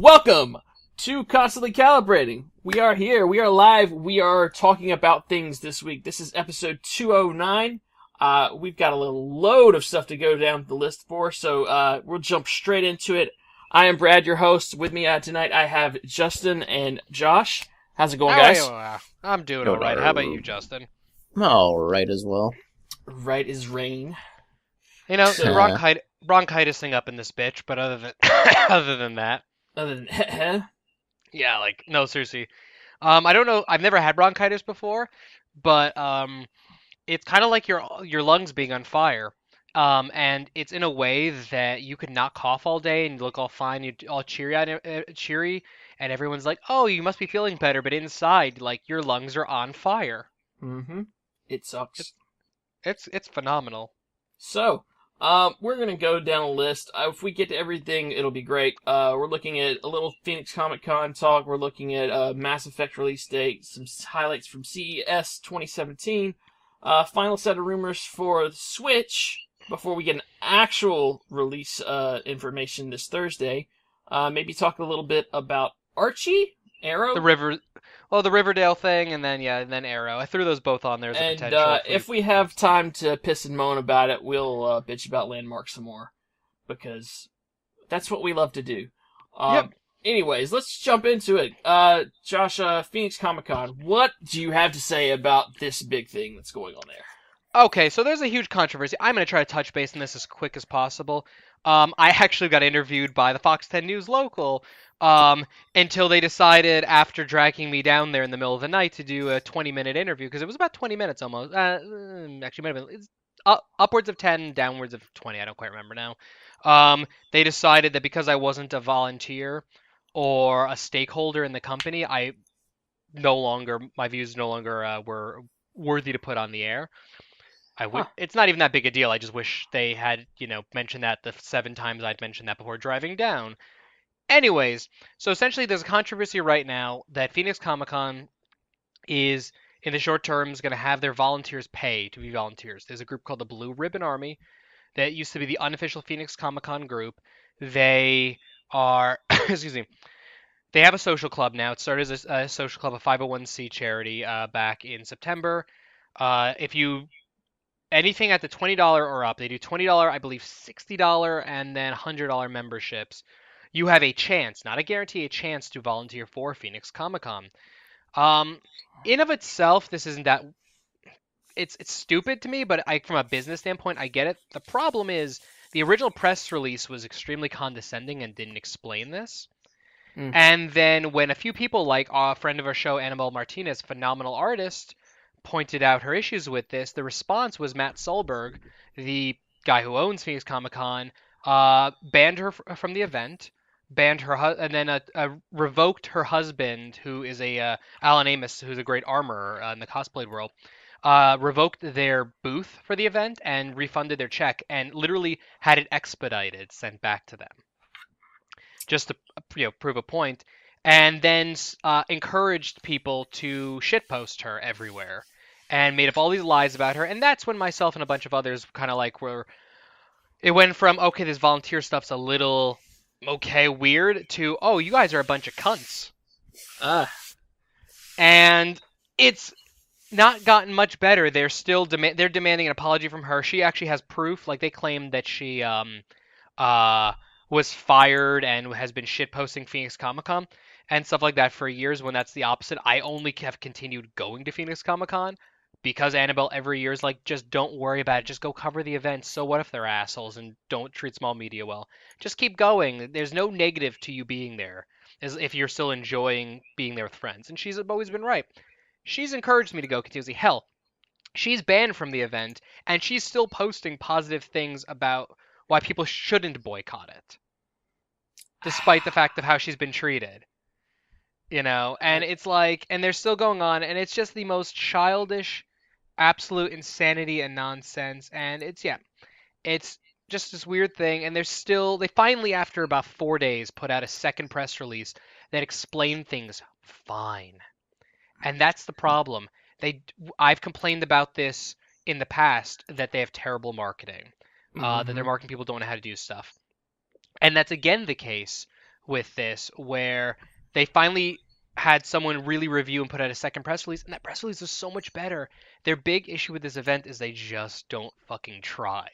Welcome to Constantly Calibrating. We are here. We are live. We are talking about things this week. This is episode 209. We've got a little load of stuff to go down the list for, so we'll jump straight into it. I am Brad, your host. With me tonight, I have Justin and Josh. How's it going, guys? I'm doing all right. How about you, Justin? I'm all right as well. Right as rain. You know, bronchitis thing up in this bitch, but other than that, yeah, like no, seriously. I don't know. I've never had bronchitis before, but it's kind of like your lungs being on fire. And it's in a way that you could not cough all day and you look all fine, you all cheery, and everyone's like, "Oh, you must be feeling better," but inside, like your lungs are on fire. Mm-hmm. It sucks. It's phenomenal. So, we're going to go down a list. If we get to everything, it'll be great. We're looking at a little Phoenix Comic Con talk. We're looking at Mass Effect release date, some highlights from CES 2017, final set of rumors for the Switch before we get an actual release information this Thursday. Maybe talk a little bit about Archie? Arrow? The Riverdale thing, and then Arrow. I threw those both on there as a potential. And if we have time to piss and moan about it, we'll bitch about Landmark some more, because that's what we love to do. Yep. Anyways, let's jump into it. Josh, Phoenix Comic Con, what do you have to say about this big thing that's going on there? Okay, so there's a huge controversy. I'm going to try to touch base on this as quick as possible. I actually got interviewed by the Fox 10 News local until they decided, after dragging me down there in the middle of the night, to do a 20-minute interview, because it was about 20 minutes almost. Actually, might have been it's upwards of 10, downwards of 20. I don't quite remember now. They decided that because I wasn't a volunteer or a stakeholder in the company, my views no longer were worthy to put on the air. It's not even that big a deal. I just wish they had, mentioned that the 7 times I'd mentioned that before driving down. Anyways, so essentially there's a controversy right now that Phoenix Comic-Con is, in the short term, going to have their volunteers pay to be volunteers. There's a group called the Blue Ribbon Army that used to be the unofficial Phoenix Comic-Con group. They are, excuse me, they have a social club now. It started as a social club, a 501c charity back in September. If you anything at the $20 or up, they do $20, I believe $60, and then $100 memberships. You have a chance, not a guarantee, a chance to volunteer for Phoenix Comic-Con. In of itself, this isn't that... It's stupid to me, but from a business standpoint, I get it. The problem is, the original press release was extremely condescending and didn't explain this. And then when a few people, like a friend of our show, Annabelle Martinez, phenomenal artist, pointed out her issues with this, the response was Matt Solberg, the guy who owns Phoenix Comic-Con, banned her from the event, banned her, and then revoked her husband, who is Alan Amos, who's a great armorer in the cosplay world, revoked their booth for the event and refunded their check, and literally had it expedited, sent back to them, just to prove a point, and then encouraged people to shitpost her everywhere, and made up all these lies about her. And that's when myself and a bunch of others kind of like it went from, okay, this volunteer stuff's a little weird, to, oh, you guys are a bunch of cunts. And it's not gotten much better. They're still they're demanding an apology from her. She actually has proof. Like, they claim that she was fired and has been shitposting Phoenix Comic-Con and stuff like that for years, when that's the opposite. I only have continued going to Phoenix Comic-Con because Annabelle every year is like, just don't worry about it. Just go cover the event. So what if they're assholes and don't treat small media well? Just keep going. There's no negative to you being there, as if you're still enjoying being there with friends. And she's always been right. She's encouraged me to go continuously. Hell, she's banned from the event, and she's still posting positive things about why people shouldn't boycott it, despite the fact of how she's been treated. And it's like, and they're still going on, and it's just the most childish, absolute insanity and nonsense. And it's just this weird thing. And they finally, after about 4 days, put out a second press release that explained things fine. And that's the problem. I've complained about this in the past, that they have terrible marketing, that their marketing people don't know how to do stuff. And that's again the case with this, where they finally had someone really review and put out a second press release, and that press release is so much better. Their big issue with this event is they just don't fucking try.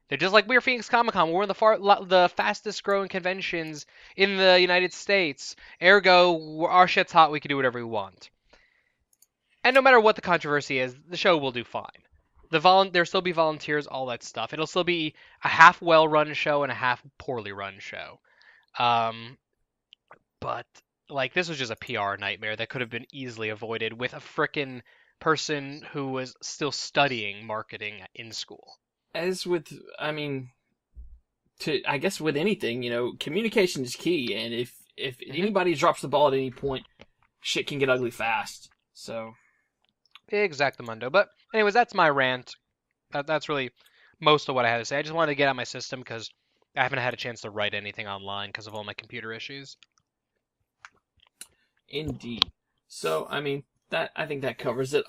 They're just like, we're Phoenix Comic Con. We're one of the fastest growing conventions in the United States. Ergo, our shit's hot. We can do whatever we want. And no matter what the controversy is, the show will do fine. There'll still be volunteers, all that stuff. It'll still be a half well-run show and a half poorly run show. But like, this was just a PR nightmare that could have been easily avoided with a frickin' person who was still studying marketing in school. As with, I guess with anything, communication is key, and if anybody drops the ball at any point, shit can get ugly fast. So. Exactamundo. But anyways, that's my rant. That's really most of what I had to say. I just wanted to get out my system because I haven't had a chance to write anything online because of all my computer issues. Indeed. So, I think that covers it.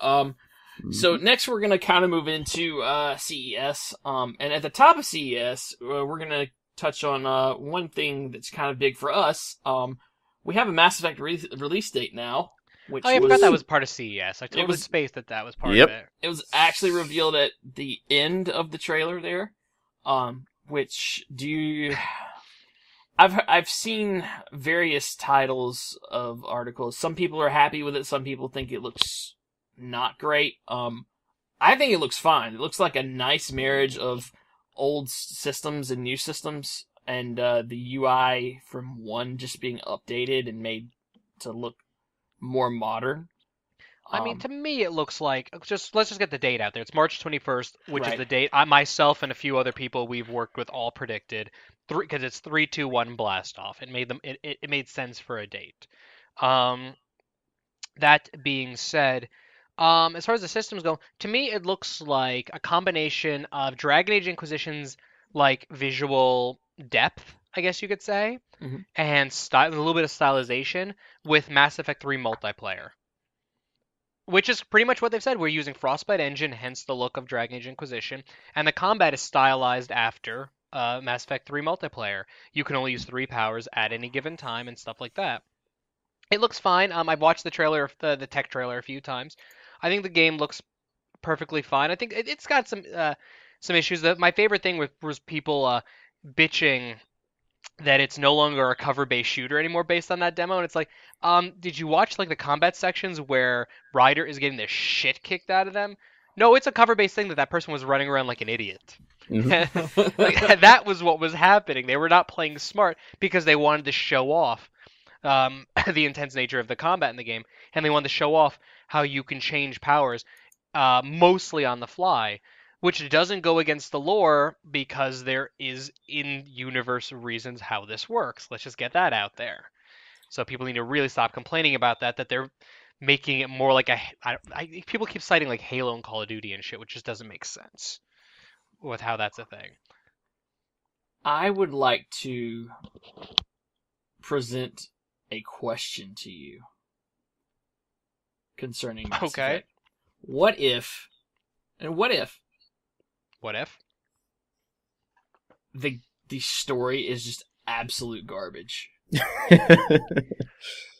So next we're going to kind of move into CES. And at the top of CES, we're going to touch on one thing that's kind of big for us. We have a Mass Effect release date now. Which I forgot that was part of CES. I totally spaced that was part of it. It was actually revealed at the end of the trailer there. I've seen various titles of articles. Some people are happy with it. Some people think it looks not great. I think it looks fine. It looks like a nice marriage of old systems and new systems, and the UI from 1 just being updated and made to look more modern. To me, it looks like let's just get the date out there. It's March 21st, which Right. is the date myself and a few other people we've worked with all predicted. Because it's 3, 2, 1 blast off. It made sense for a date. That being said, as far as the systems go, to me it looks like a combination of Dragon Age Inquisition's like visual depth, I guess you could say, and a little bit of stylization with Mass Effect 3 multiplayer. Which is pretty much what they've said. We're using Frostbite engine, hence the look of Dragon Age Inquisition, and the combat is stylized after Mass Effect 3 multiplayer. You can only use 3 powers at any given time and stuff like that. It looks fine. I've watched the trailer, the tech trailer, a few times. I think the game looks perfectly fine. I think it's got some issues. My favorite thing was people bitching that it's no longer a cover-based shooter anymore based on that demo, and it's like, did you watch like the combat sections where Ryder is getting the shit kicked out of them? No, it's a cover-based thing that person was running around like an idiot. Like, that was what was happening. They were not playing smart because they wanted to show off the intense nature of the combat in the game, and they wanted to show off how you can change powers mostly on the fly, which doesn't go against the lore because there is in-universe reasons how this works. Let's just get that out there. So people need to really stop complaining about that they're making it more like people keep citing like Halo and Call of Duty and shit, which just doesn't make sense with how that's a thing. I would like to present a question to you concerning Mass Effect. What if the story is just absolute garbage?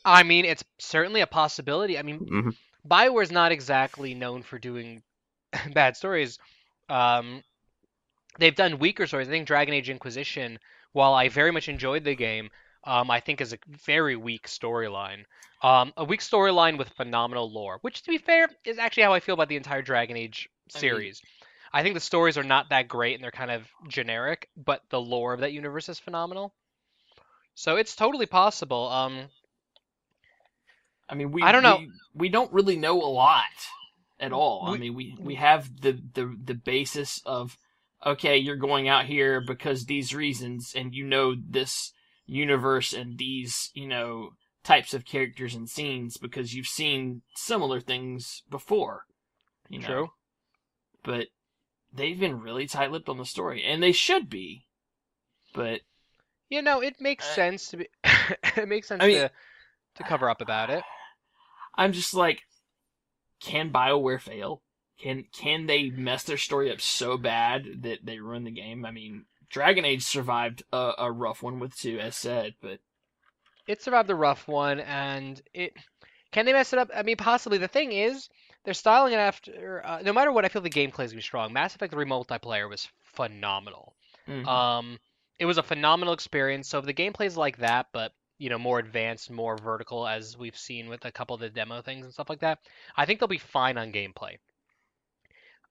I mean, it's certainly a possibility. I mean, BioWare's not exactly known for doing bad stories. They've done weaker stories. I think Dragon Age Inquisition, while I very much enjoyed the game, I think is a very weak storyline. A weak storyline with phenomenal lore, which, to be fair, is actually how I feel about the entire Dragon Age series. I think the stories are not that great and they're kind of generic, but the lore of that universe is phenomenal. So it's totally possible. I mean, I don't know. We don't really know a lot at all. We have the basis of, okay, you're going out here because these reasons, and this universe and these, types of characters and scenes because you've seen similar things before. True. But they've been really tight-lipped on the story, and they should be. But it makes sense to be. It makes sense to cover up about it. I'm just like, can BioWare fail? Can they mess their story up so bad that they ruin the game? I mean, Dragon Age survived a rough one with 2, as said, but It survived a rough one, and it can they mess it up? I mean, possibly. The thing is, they're styling it after. No matter what, I feel the gameplay is gonna be strong. Mass Effect 3 multiplayer was phenomenal. Mm. Um, it was a phenomenal experience. So if the gameplay is like that, but more advanced, more vertical, as we've seen with a couple of the demo things and stuff like that, I think they'll be fine on gameplay.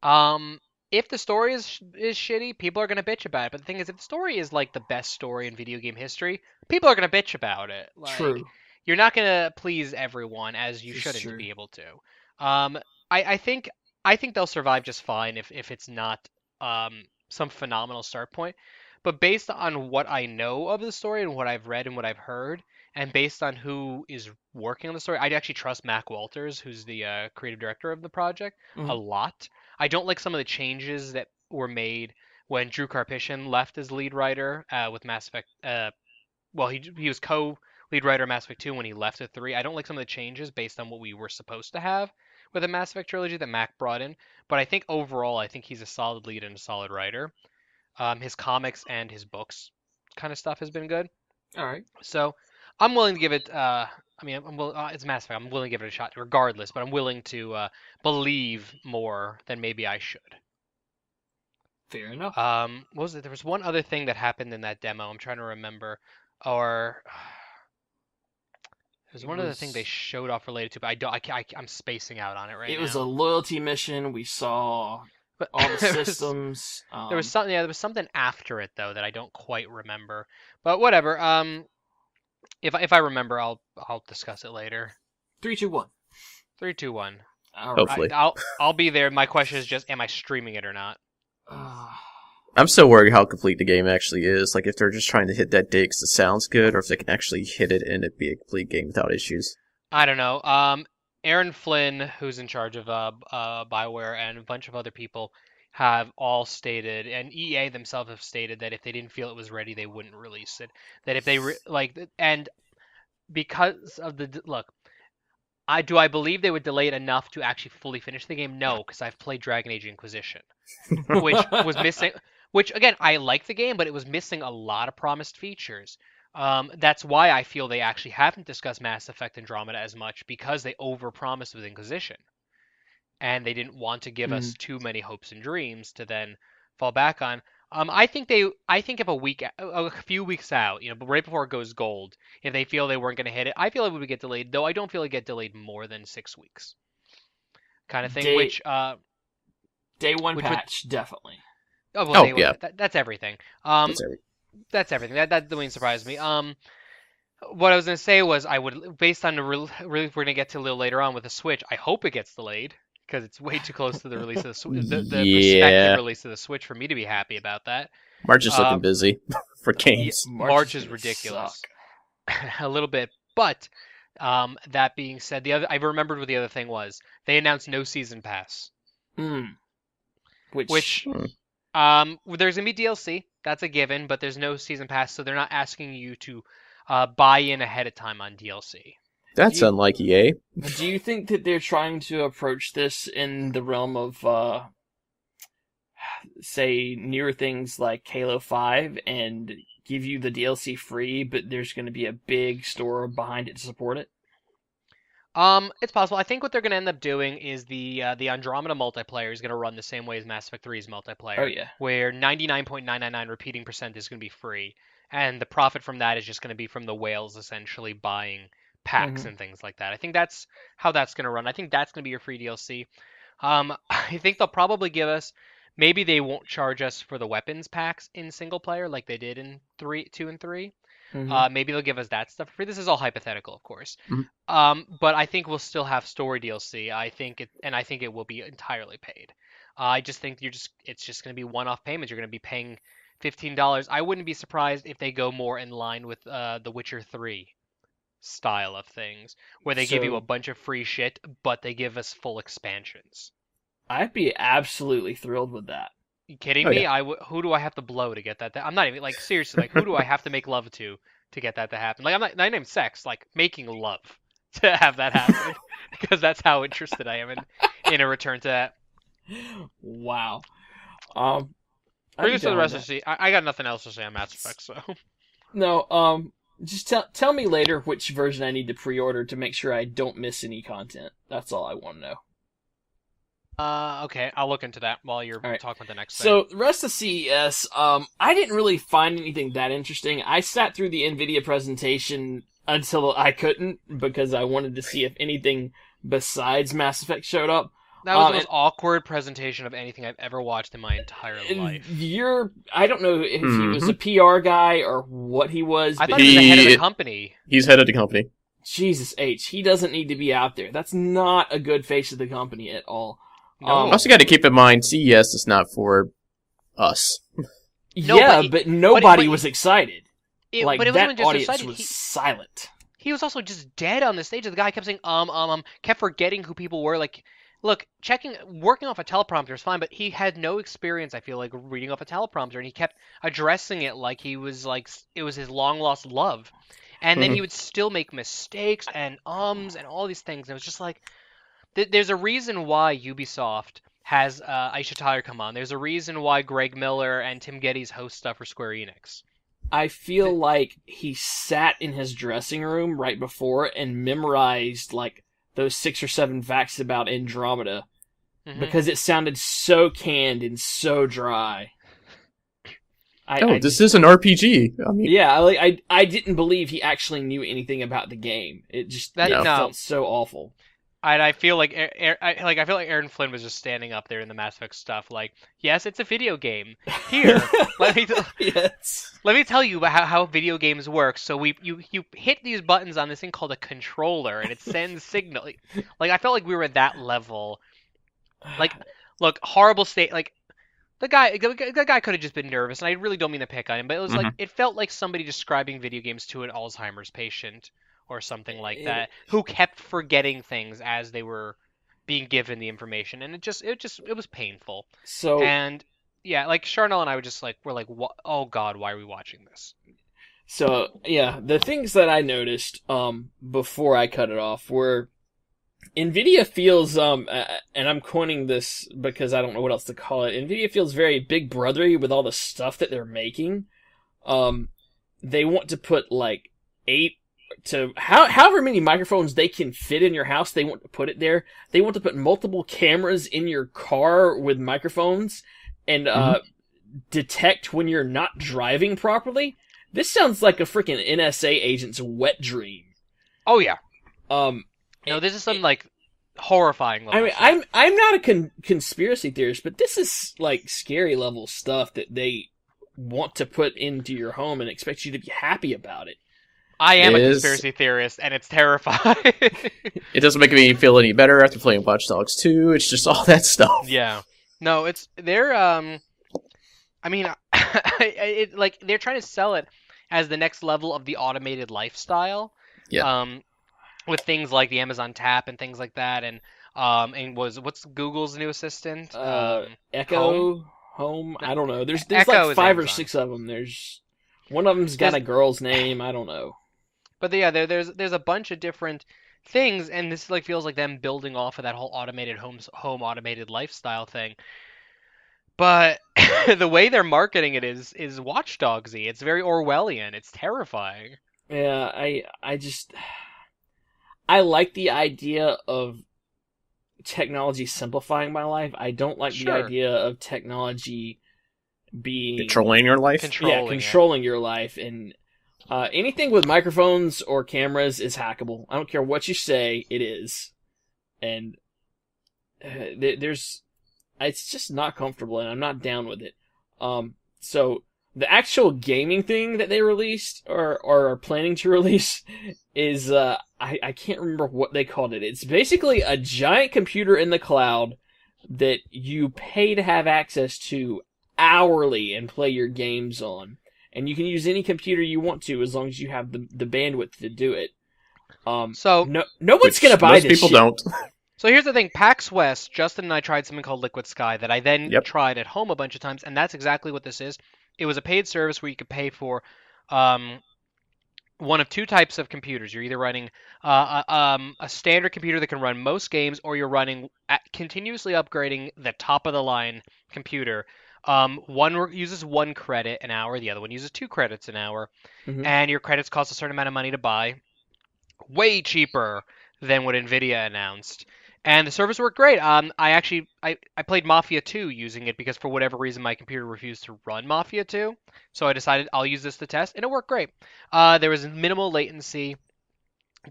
Um, if the story is shitty, people are gonna bitch about it. But the thing is, if the story is like the best story in video game history, people are gonna bitch about it. Like, True. you're not gonna please everyone, as you This is shouldn't true. be able to. Um, I think they'll survive just fine if it's not some phenomenal start point. But based on what I know of the story and what I've read and what I've heard, and based on who is working on the story, I'd actually trust Mac Walters, who's the creative director of the project, a Mm. lot. I don't like some of the changes that were made when Drew Karpyshyn left as lead writer with Mass Effect. Well, he was co-lead writer of Mass Effect 2 when he left at 3. I don't like some of the changes based on what we were supposed to have with the Mass Effect trilogy that Mac brought in. But I think overall, I think he's a solid lead and a solid writer. His comics and his books kind of stuff has been good. All right. So I'm willing to give it. I mean, it's Mass Effect. I'm willing to give it a shot, regardless. But I'm willing to believe more than maybe I should. Fair enough. What was it? There was one other thing that happened in that demo. I'm trying to remember, or there's one other thing they showed off related to, but I don't. I'm spacing out on it right It now. was a loyalty mission. We saw But all the there systems. there was something. Yeah, there was something after it though that I don't quite remember. But whatever. If I remember, I'll discuss it later. 3, 2, 1. 3, 2, 1. All right. Hopefully. I'll be there. My question is just, am I streaming it or not? I'm still worried how complete the game actually is. Like, if they're just trying to hit that date because it sounds good, or if they can actually hit it and it be a complete game without issues. I don't know. Aaron Flynn, who's in charge of BioWare, and a bunch of other people have all stated, and EA themselves have stated that if they didn't feel it was ready, they wouldn't release it. That if they and because of the look, I believe they would delay it enough to actually fully finish the game? No, because I've played Dragon Age Inquisition, which was missing. Which again, I like the game, but it was missing a lot of promised features. That's why I feel they actually haven't discussed Mass Effect Andromeda as much, because they overpromised with Inquisition, and they didn't want to give us too many hopes and dreams to then fall back on. I think if a few weeks out, but right before it goes gold, if they feel they weren't going to hit it, I feel it would get delayed. Though I don't feel it get delayed more than 6 weeks, kind of thing. Day one which patch, definitely. Yeah. That's everything. That's That's everything. That doesn't surprise me. What I was gonna say was I would, based on the we're gonna get to a little later on with the Switch. I hope it gets delayed because it's way too close to the release of the prospective release of the Switch for me to be happy about that. March is looking busy for games. March is ridiculous, a little bit. But that being said, I remembered what the other thing was. They announced no season pass. Which there's gonna be DLC. That's a given, but there's no season pass, so they're not asking you to buy in ahead of time on DLC. That's unlike EA. Do you think that they're trying to approach this in the realm of, say, newer things like Halo 5 and give you the DLC free, but there's going to be a big store behind it to support it? It's possible. I think what they're going to end up doing is the Andromeda multiplayer is going to run the same way as Mass Effect 3's multiplayer. Oh, yeah. Where 99.999 repeating percent is going to be free, and the profit from that is just going to be from the whales essentially buying packs and things like that. I think that's how that's going to run. I think that's going to be your free DLC. I think they'll probably give us. Maybe they won't charge us for the weapons packs in single player like they did in 2 and 3. Maybe they'll give us that stuff for free. This is all hypothetical, of course. But I think we'll still have story DLC. I think it will be entirely paid. I just think it's just going to be one-off payments. You're going to be paying $15. I wouldn't be surprised if they go more in line with The Witcher 3 style of things, where they give you a bunch of free shit, but they give us full expansions. I'd be absolutely thrilled with that. You kidding me? Yeah. Who do I have to blow to get that? I'm not even, like, seriously, like, who do I have to make love to get that to happen? Like, I'm not named sex, like, making love to have that happen, because that's how interested I am in a return to that. Wow. Bring us to the rest of the I got nothing else to say on Mass Effect, so. No, Just tell me later which version I need to pre-order to make sure I don't miss any content. That's all I want to know. Okay, I'll look into that while you're All right. talking about the next thing. So the rest of CES, I didn't really find anything that interesting. I sat through the NVIDIA presentation until I couldn't because I wanted to see if anything besides Mass Effect showed up. That was the most awkward presentation of anything I've ever watched in my entire life. I don't know if he was a PR guy or what he was. I But thought he was the head of the company. He's head of the company. Jesus H, he doesn't need to be out there. That's not a good face of the company at all. No. Also got to keep in mind, CES is not for us. Yeah, but nobody was excited. But it wasn't that just audience excited. was silent. He was also just dead on the stage. The guy kept saying, kept forgetting who people were. Like, look, working off a teleprompter is fine, but he had no experience, I feel like, reading off a teleprompter, and he kept addressing it like it was his long-lost love. And then he would still make mistakes and and all these things. And it was just like, there's a reason why Ubisoft has Aisha Tyler come on. There's a reason why Greg Miller and Tim Geddes host stuff for Square Enix. I feel like he sat in his dressing room right before and memorized like those 6 or 7 facts about Andromeda because it sounded so canned and so dry. This is an RPG. I mean, yeah, I didn't believe he actually knew anything about the game. It just felt so awful. And I feel like Aaron Flynn was just standing up there in the Mass Effect stuff, like, yes, it's a video game. Here, let me tell you about how video games work. So you hit these buttons on this thing called a controller, and it sends signal. Like I felt like we were at that level. Like, look, horrible state. Like the guy could have just been nervous, and I really don't mean to pick on him, but it was like it felt like somebody describing video games to an Alzheimer's patient. Or something like that, who kept forgetting things as they were being given the information, and it was painful. So and yeah, like Charnel and I we're like, oh God, why are we watching this? So yeah, the things that I noticed before I cut it off were NVIDIA feels and I'm coining this because I don't know what else to call it. NVIDIA feels very big brothery with all the stuff that they're making. They want to put like 8 to however many microphones they can fit in your house, they want to put it there. They want to put multiple cameras in your car with microphones and detect when you're not driving properly. This sounds like a freaking NSA agent's wet dream. Oh yeah. No, this is some like horrifying level. I mean, I'm not a conspiracy theorist, but this is like scary level stuff that they want to put into your home and expect you to be happy about it. I am a conspiracy theorist, and it's terrifying. It doesn't make me feel any better after playing Watch Dogs 2. It's just all that stuff. Yeah. No, they're I mean, they're trying to sell it as the next level of the automated lifestyle. Yeah. With things like the Amazon Tap and things like that, and what's Google's new assistant? Echo Home. I don't know. There's Echo like 5 or Amazon. 6 of them. There's one of them's got a girl's name. I don't know. But yeah, there's a bunch of different things, and this like feels like them building off of that whole automated home automated lifestyle thing. But the way they're marketing it is watchdogsy. It's very Orwellian. It's terrifying. Yeah, I like the idea of technology simplifying my life. I don't like the idea of technology being controlling your life. Controlling your life, and anything with microphones or cameras is hackable. I don't care what you say, it is, and it's just not comfortable, and I'm not down with it. So the actual gaming thing that they released or are planning to release is I can't remember what they called it. It's basically a giant computer in the cloud that you pay to have access to hourly and play your games on. And you can use any computer you want to as long as you have the bandwidth to do it. So no one's going to buy most this people shit. don't. So here's the thing. PAX West, Justin and I tried something called Liquid Sky that I then tried at home a bunch of times, and that's exactly what this is. It was a paid service where you could pay for one of 2 types of computers. You're either running a standard computer that can run most games, or you're running continuously upgrading the top-of-the-line computer One uses 1 credit an hour, the other one uses 2 credits an hour, Mhm. and your credits cost a certain amount of money to buy, way cheaper than what NVIDIA announced. And the service worked great. I played Mafia 2 using it because for whatever reason my computer refused to run Mafia 2, so I decided I'll use this to test, and it worked great. There was minimal latency,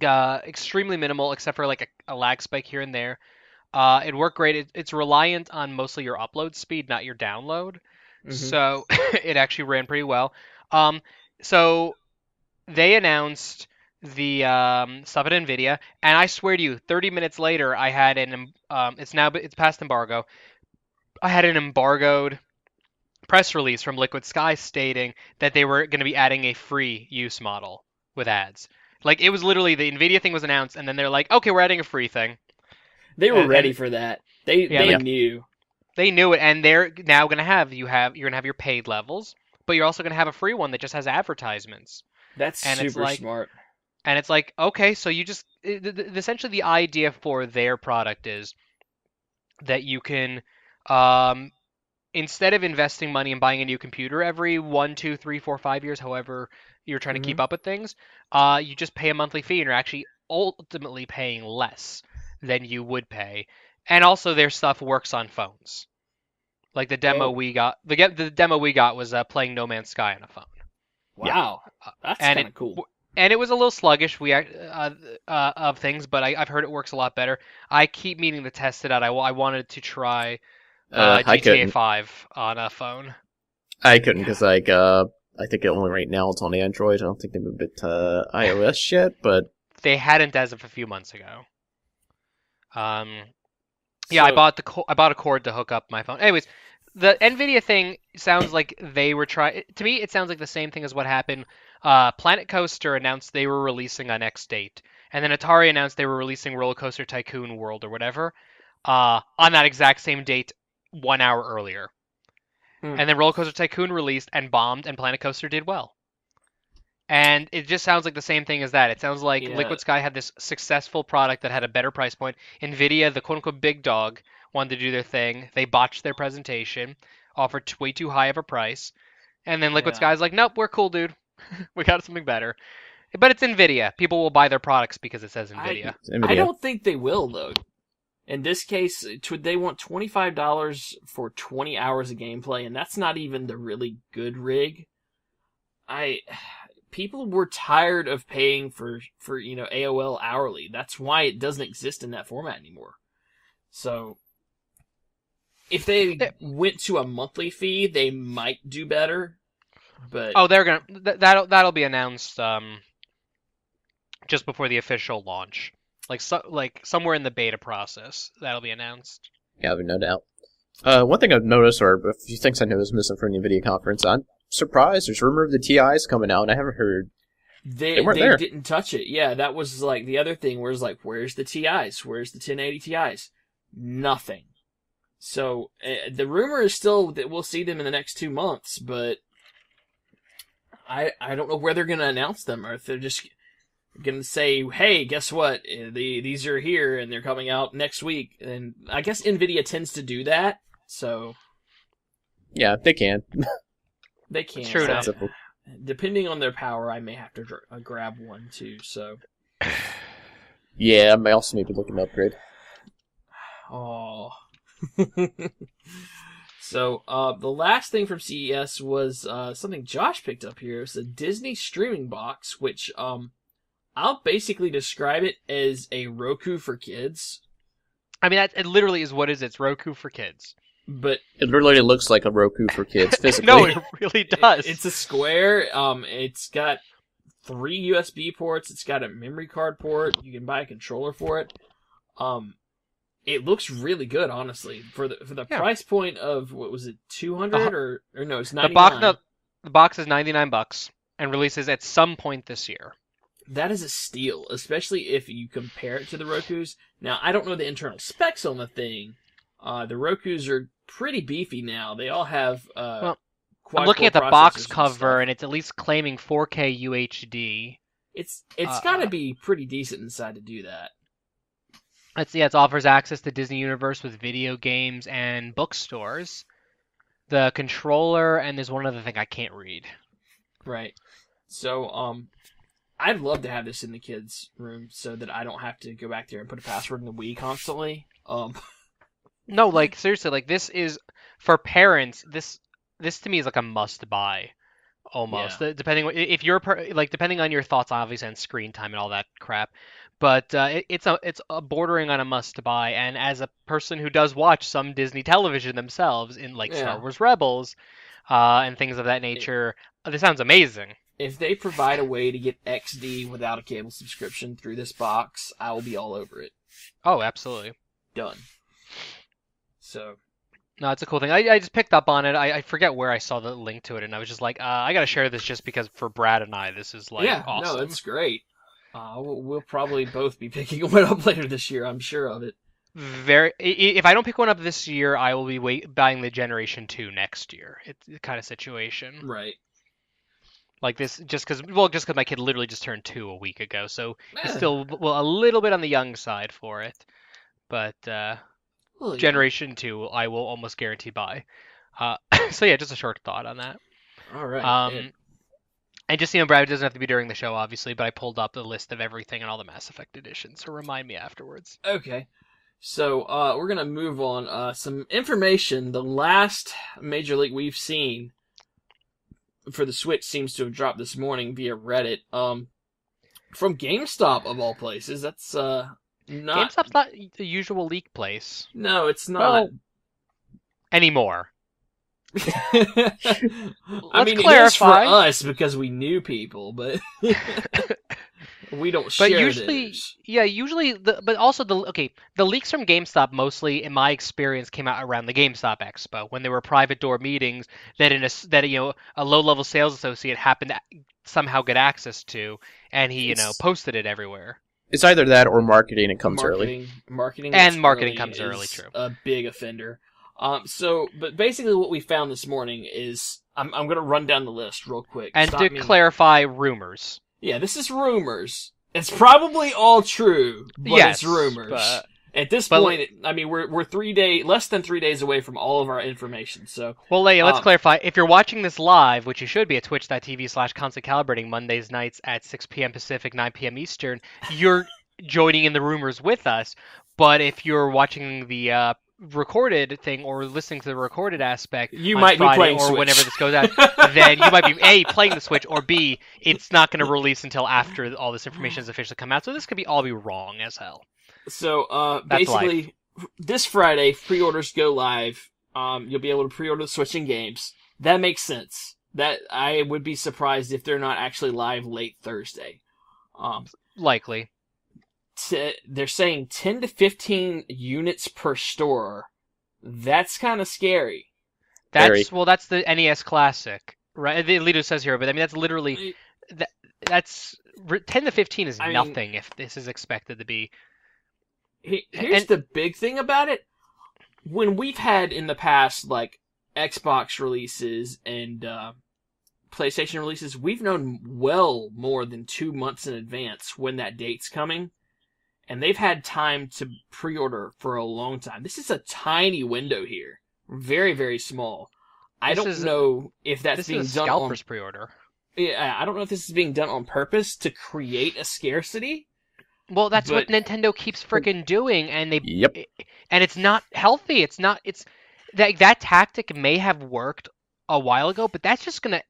extremely minimal, except for like a lag spike here and there. It worked great. It's reliant on mostly your upload speed, not your download. Mhm. So it actually ran pretty well. Um, so they announced the stuff at Nvidia, and I swear to you, 30 minutes later, I had it's past embargo. I had an embargoed press release from Liquid Sky stating that they were going to be adding a free use model with ads. Like it was literally the Nvidia thing was announced, and then they're like, okay, we're adding a free thing. They were ready And for that. They yeah, they like knew. they knew it, and they're now going to have you're going to have your paid levels, but you're also going to have a free one that just has advertisements. That's And it's super like smart. okay, so you just essentially the idea for their product is that you can um, instead of investing money in buying a new computer every 1, 2, 3, 4, 5 years, however you're trying to keep Mhm. up with things, you just pay a monthly fee and you're actually ultimately paying less than you would pay. And also their stuff works on phones. Like Oh, the demo we got was playing No Man's Sky on a phone. Yeah. wow. Uh, That's and kind it of cool. and it was a little sluggish of things, but I've heard it works a lot better. I keep meaning to test it out. I wanted to try I GTA couldn't. 5 on a phone. I couldn't because I think it only right now it's on Android. I don't think they moved it to iOS yet, but They hadn't as of a few months ago. Um, yeah, So, I bought a cord to hook up my phone. Anyways, the Nvidia thing sounds like they were trying. To me, it sounds like the same thing as what happened. Planet Coaster announced they were releasing on X date, and then Atari announced they were releasing Roller Coaster Tycoon World or whatever on that exact same date 1 hour earlier. hmm, And then Roller Coaster Tycoon released and bombed, and Planet Coaster did well. And it just sounds like the same thing as that. It sounds like yeah, Liquid Sky had this successful product that had a better price point. Nvidia, the quote unquote big dog, wanted to do their thing. They botched their presentation, offered way too high of a price. And then Liquid yeah. Sky's like, nope, we're cool, dude. We got something better. But it's Nvidia. People will buy their products because it says I Nvidia. it's I NVIDIA. don't think they will though. In this case, they want $25 for 20 hours of gameplay, and that's not even the really good rig. I People were tired of paying for AOL hourly. That's why it doesn't exist in that format anymore. So if they Eh, went to a monthly fee, they might do better. But Oh, they're gonna that'll be announced just before the official launch. Like somewhere in the beta process, that'll be announced. Yeah, no doubt. One thing I've noticed, or a few things I noticed missing from the NVIDIA conference, I'm surprised there's rumor of the TIs coming out, and I haven't heard. They weren't they there. didn't touch it. Yeah, that was like the other thing. Where it's like, where's the TIs? Where's the 1080 TIs? Nothing. So the rumor is still that we'll see them in the next 2 months, but I don't know where they're going to announce them, or if they're just going to say, hey, guess what? These are here and they're coming out next week. And I guess Nvidia tends to do that, so Yeah, they can. they can. It's true It's that enough. simple. Depending on their power, I may have to grab one too. So, Yeah, I may also maybe looking to upgrade. oh. So, the last thing from CES was something Josh picked up here. It's a Disney streaming box, which I'll basically describe it as a Roku for kids. I mean, it literally is what is it? It's Roku for kids. But It literally looks like a Roku for kids physically. No, it really does. it's a square. It's got 3 USB ports. It's got a memory card port. You can buy a controller for it. It looks really good, honestly, for the Yeah. price point of what was it, 200 or no, it's The 99. box, the box is $99 and releases at some point this year. That is a steal, especially if you compare it to the Rokus. Now, I don't know the internal specs on the thing. The Rokus are pretty beefy now. They all have Well, I'm quad-core looking at the processors box and cover, stuff. and it's at least claiming 4K UHD. It's uh, got to be pretty decent inside to do that. It offers access to Disney Universe with video games and bookstores. the controller, and there's one other thing I can't read. Right. So, I'd love to have this in the kids' room so that I don't have to go back there and put a password in the Wii constantly. No, like seriously, like this is for parents. This to me is like a must buy, almost. Depending if you're like depending on your thoughts, obviously, on screen time and all that crap. But it's a bordering on a must buy. And as a person who does watch some Disney television themselves in like Star Wars Rebels, and things of that nature, this sounds amazing. If they provide a way to get XD without a cable subscription through this box, I will be all over it. Oh, absolutely. Done. So. No, it's a cool thing. I just picked up on it. I forget where I saw the link to it, and I was just like, I gotta share this just because for Brad and I, this is like awesome. No, it's great. We'll probably both be picking one up later this year. I'm sure of it. If I don't pick one up this year, I will be buying the Generation 2 next year. It's the kind of situation. Right. Like this, just because my kid literally just turned 2 a week ago, so he's still a little bit on the young side for it. But Generation 2, I will almost guarantee buy. So yeah, just a short thought on that. All right. And just Brad, it doesn't have to be during the show, obviously, but I pulled up the list of everything and all the Mass Effect editions, so remind me afterwards. Okay. So we're gonna move on. Some information. The last Major League we've seen for the Switch seems to have dropped this morning via Reddit. From GameStop of all places. That's not. GameStop's not the usual leak place. No, it's not. Well, anymore. I mean, clarify. it is for us because we knew people, but we don't share those. Yeah, usually, but also the leaks from GameStop mostly, in my experience, came out around the GameStop Expo when there were private door meetings that a low-level sales associate happened to somehow get access to, and he posted it everywhere. It's either that or marketing. It comes early. Marketing comes early. True. A big offender. But basically what we found this morning is, I'm going to run down the list real quick. And to clarify, rumors. Yeah, this is rumors. It's probably all true, but it's rumors. At this point, I mean, we're less than 3 days away from all of our information. So, well, Leia, let's clarify. If you're watching this live, which you should be at twitch.tv/constant calibrating Mondays nights at 6 p.m. Pacific, 9 p.m. Eastern, you're joining in the rumors with us. But if you're watching the recorded thing or listening to the recorded aspect, you might Friday be playing or Switch. Whenever this goes out, then you might be A, playing the Switch, or B, it's not going to release until after all this information has officially come out. So this could all be wrong as hell. So basically, this Friday, pre-orders go live. You'll be able to pre-order the Switch and games. That makes sense. That I would be surprised if they're not actually live late Thursday. Likely. They're saying 10 to 15 units per store. That's kind of scary. That's the NES Classic, right? The Alito says here, but I mean that's literally that's 10 to 15 is nothing if this is expected to be. Here's the big thing about it. When we've had in the past like Xbox releases and PlayStation releases, we've known well more than 2 months in advance when that date's coming. And they've had time to pre-order for a long time. This is a tiny window here. Very, very small. I don't know if that's being done scalper's pre-order. Yeah, I don't know if this is being done on purpose to create a scarcity. Well, that's what Nintendo keeps freaking doing, and and it's not healthy. It's that tactic may have worked a while ago, but that's just gonna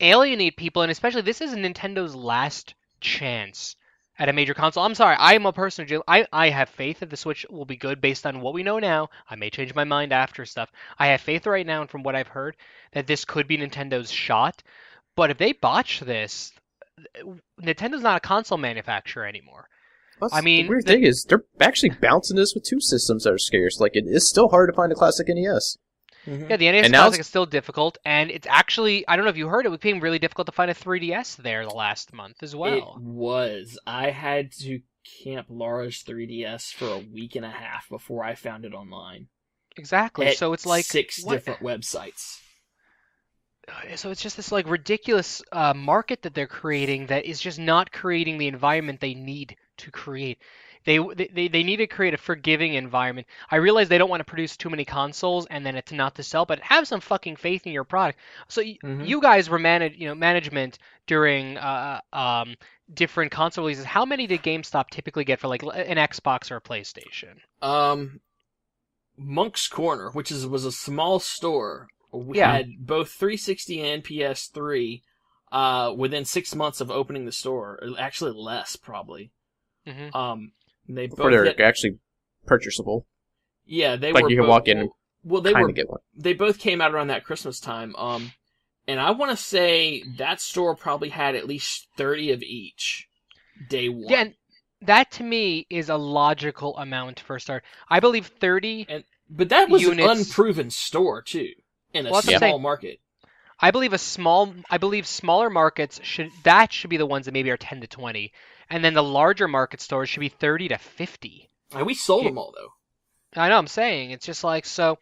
alienate people, and especially this is Nintendo's last chance at a major console. I'm sorry, I am a person who I have faith that the Switch will be good based on what we know now. I may change my mind after stuff. I have faith right now, and from what I've heard, that this could be Nintendo's shot. But if they botch this, Nintendo's not a console manufacturer anymore. The weird thing is, they're actually bouncing this with 2 systems that are scarce. Like, it is still hard to find a classic NES. Mm-hmm. Yeah, the NES Classic is still difficult, and it's actually, I don't know if you heard, it was being really difficult to find a 3DS there the last month as well. It was. I had to camp Laura's 3DS for a week and a half before I found it online. Exactly, so it's like 6 different websites. So it's just this like ridiculous market that they're creating that is just not creating the environment they need to create. They need to create a forgiving environment. I realize they don't want to produce too many consoles and then it's not to sell, but have some fucking faith in your product. So you guys were management during different console releases. How many did GameStop typically get for like an Xbox or a PlayStation? Monk's Corner, which was a small store, Yeah. had both 360 and PS3 within 6 months of opening the store. Actually, less probably. They Before they're actually purchasable. Yeah, they like were. You can walk in and they get one. They both came out around that Christmas time. And I want to say that store probably had at least 30 of each day one. Yeah, and that to me is a logical amount for a start. I believe 30. But that was units... an unproven store too, in a small market. I believe smaller markets should be the ones that maybe are 10 to 20. And then the larger market stores should be 30 to 50. And we sold them all, though. I know, I'm saying. It's just like, so,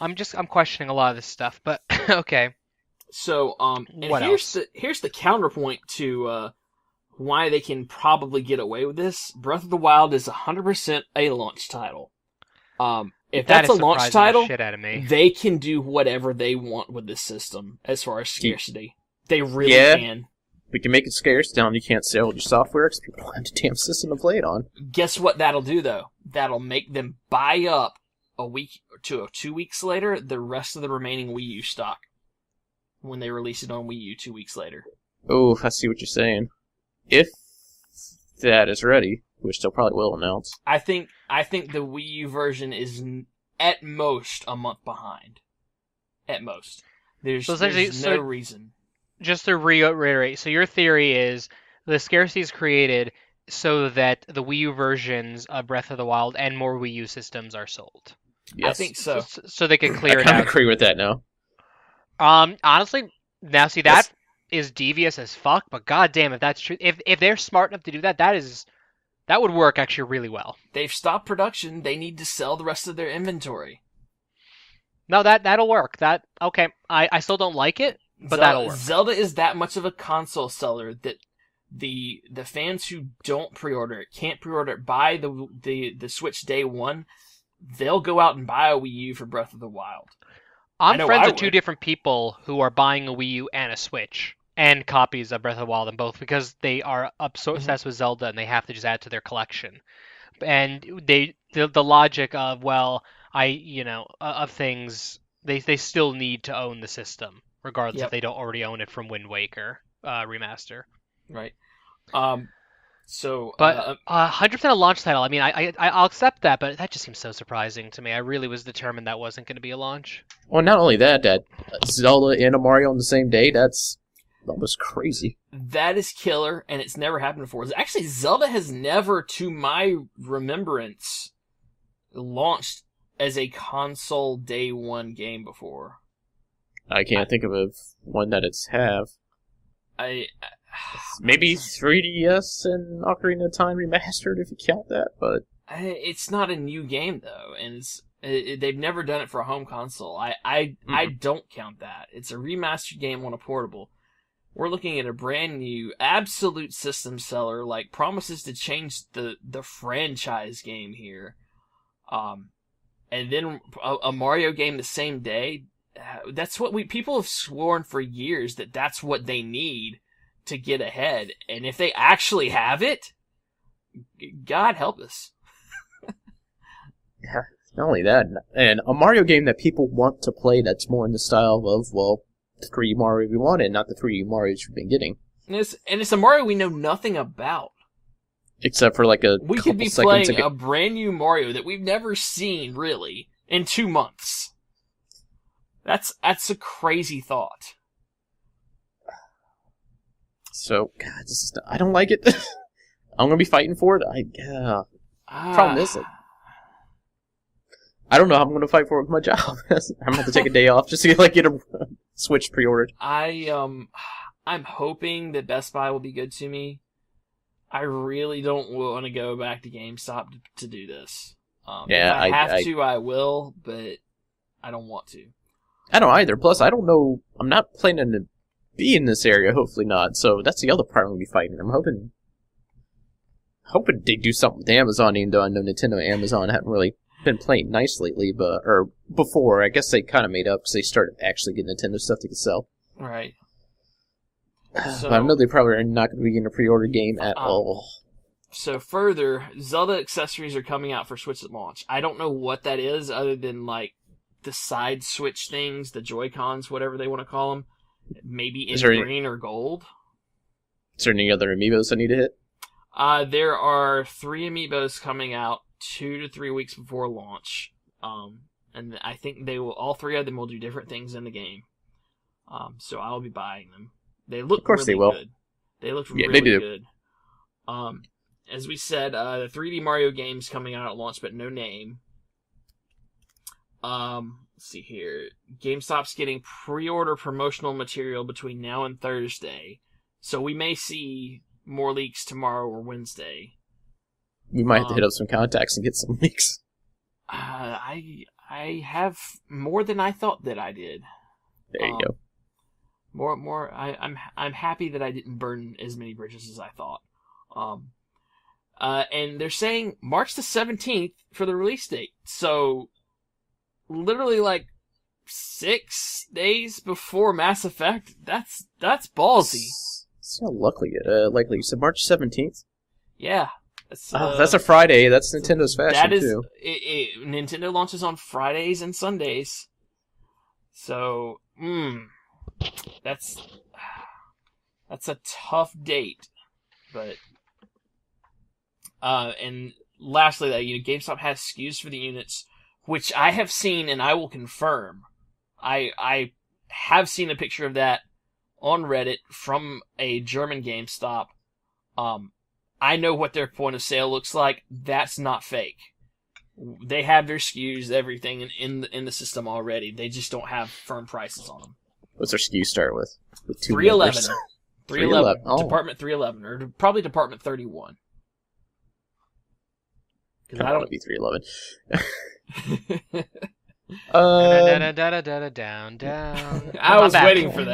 I'm questioning a lot of this stuff, but, okay. So, what else? Here's the counterpoint to why they can probably get away with this. Breath of the Wild is 100% a launch title. If that's a launch title, shit out of me. They can do whatever they want with this system as far as scarcity. They really can. We can make it scarce. Down you can't sell your software because people don't have the damn system to play it on. Guess what that'll do, though? That'll make them buy up a week or 2 weeks later the rest of the remaining Wii U stock when they release it on Wii U 2 weeks later. Oh, I see what you're saying. If that is ready, which they'll probably will announce. I think the Wii U version is at most a month behind. At most. There's no reason. Just to reiterate, so your theory is the scarcity is created so that the Wii U versions of Breath of the Wild and more Wii U systems are sold. Yes. I think so. So they can clear it out. I kind of agree with that now. Honestly, now see that is devious as fuck, but goddamn if that's true, if they're smart enough to do that, that would work actually really well. They've stopped production. They need to sell the rest of their inventory. No, that'll work. Okay. I still don't like it. But that'll work. Zelda is that much of a console seller that the fans who don't pre-order it, can't pre-order it, buy the Switch day one, they'll go out and buy a Wii U for Breath of the Wild. I'm friends with two different people who are buying a Wii U and a Switch and copies of Breath of the Wild in both because they are obsessed with Zelda and they have to just add to their collection. And the logic of of things, they still need to own the system. Regardless if they don't already own it from Wind Waker remaster. Right. But 100% a launch title. I mean, I'll accept that, but that just seems so surprising to me. I really was determined that wasn't going to be a launch. Well, not only that Zelda and a Mario on the same day, that's almost crazy. That is killer, and it's never happened before. Actually, Zelda has never, to my remembrance, launched as a console day one game before. I can't think of one that it's have. Maybe 3DS and Ocarina of Time Remastered, if you count that, but it's not a new game though, and they've never done it for a home console. I don't count that. It's a remastered game on a portable. We're looking at a brand new absolute system seller, like promises to change the franchise game here, and then a Mario game the same day. That's what people have sworn for years that's what they need to get ahead. And if they actually have it, God help us. Yeah, not only that, and a Mario game that people want to play that's more in the style of, the 3D Mario we wanted, not the 3D Marios we've been getting. And it's a Mario we know nothing about. Except for we could be playing a brand new Mario that we've never seen, really, in 2 months. That's a crazy thought. So, God, I don't like it. I'm gonna be fighting for it. Problem is, I don't know how I'm gonna fight for it with my job. I'm gonna have to take a day off just to get a Switch pre-ordered. I'm hoping that Best Buy will be good to me. I really don't want to go back to GameStop to do this. If I have to, I will, but I don't want to. I don't either. Plus, I don't know. I'm not planning to be in this area. Hopefully not. So that's the other part I'm going to be fighting. I'm hoping hoping they do something with Amazon, even though I know Nintendo and Amazon haven't really been playing nice lately, or before. I guess they kind of made up because they started actually getting Nintendo stuff they could sell. Right. So, but I know they probably are not going to be getting a pre-order game at all. So further, Zelda accessories are coming out for Switch at launch. I don't know what that is other than like the side Switch things, the Joy-Cons, whatever they want to call them. Maybe in green or gold. Is there any other amiibos I need to hit? There are 3 amiibos coming out 2 to 3 weeks before launch. And I think all 3 of them will do different things in the game. So I'll be buying them. They look really good. They look really good. As we said, the 3D Mario game's coming out at launch, but no name. Let's see here. GameStop's getting pre-order promotional material between now and Thursday. So we may see more leaks tomorrow or Wednesday. We might have to hit up some contacts and get some leaks. I have more than I thought that I did. There you go. I'm happy that I didn't burn as many bridges as I thought. And they're saying March the 17th for the release date. So, literally like 6 days before Mass Effect. That's ballsy. So likely you said March 17th? Yeah. That's a Friday. That's Nintendo's fashion, too. Nintendo launches on Fridays and Sundays. So, that's a tough date. But, and lastly, GameStop has SKUs for the units, which I have seen and I will confirm. I have seen a picture of that on Reddit from a German GameStop. I know what their point of sale looks like. That's not fake. They have their SKUs, everything in the system already. They just don't have firm prices on them. What's their SKU start with? 311. 311. Oh. Department 311, or probably Department 31. I don't want to be 311. Down. I was waiting for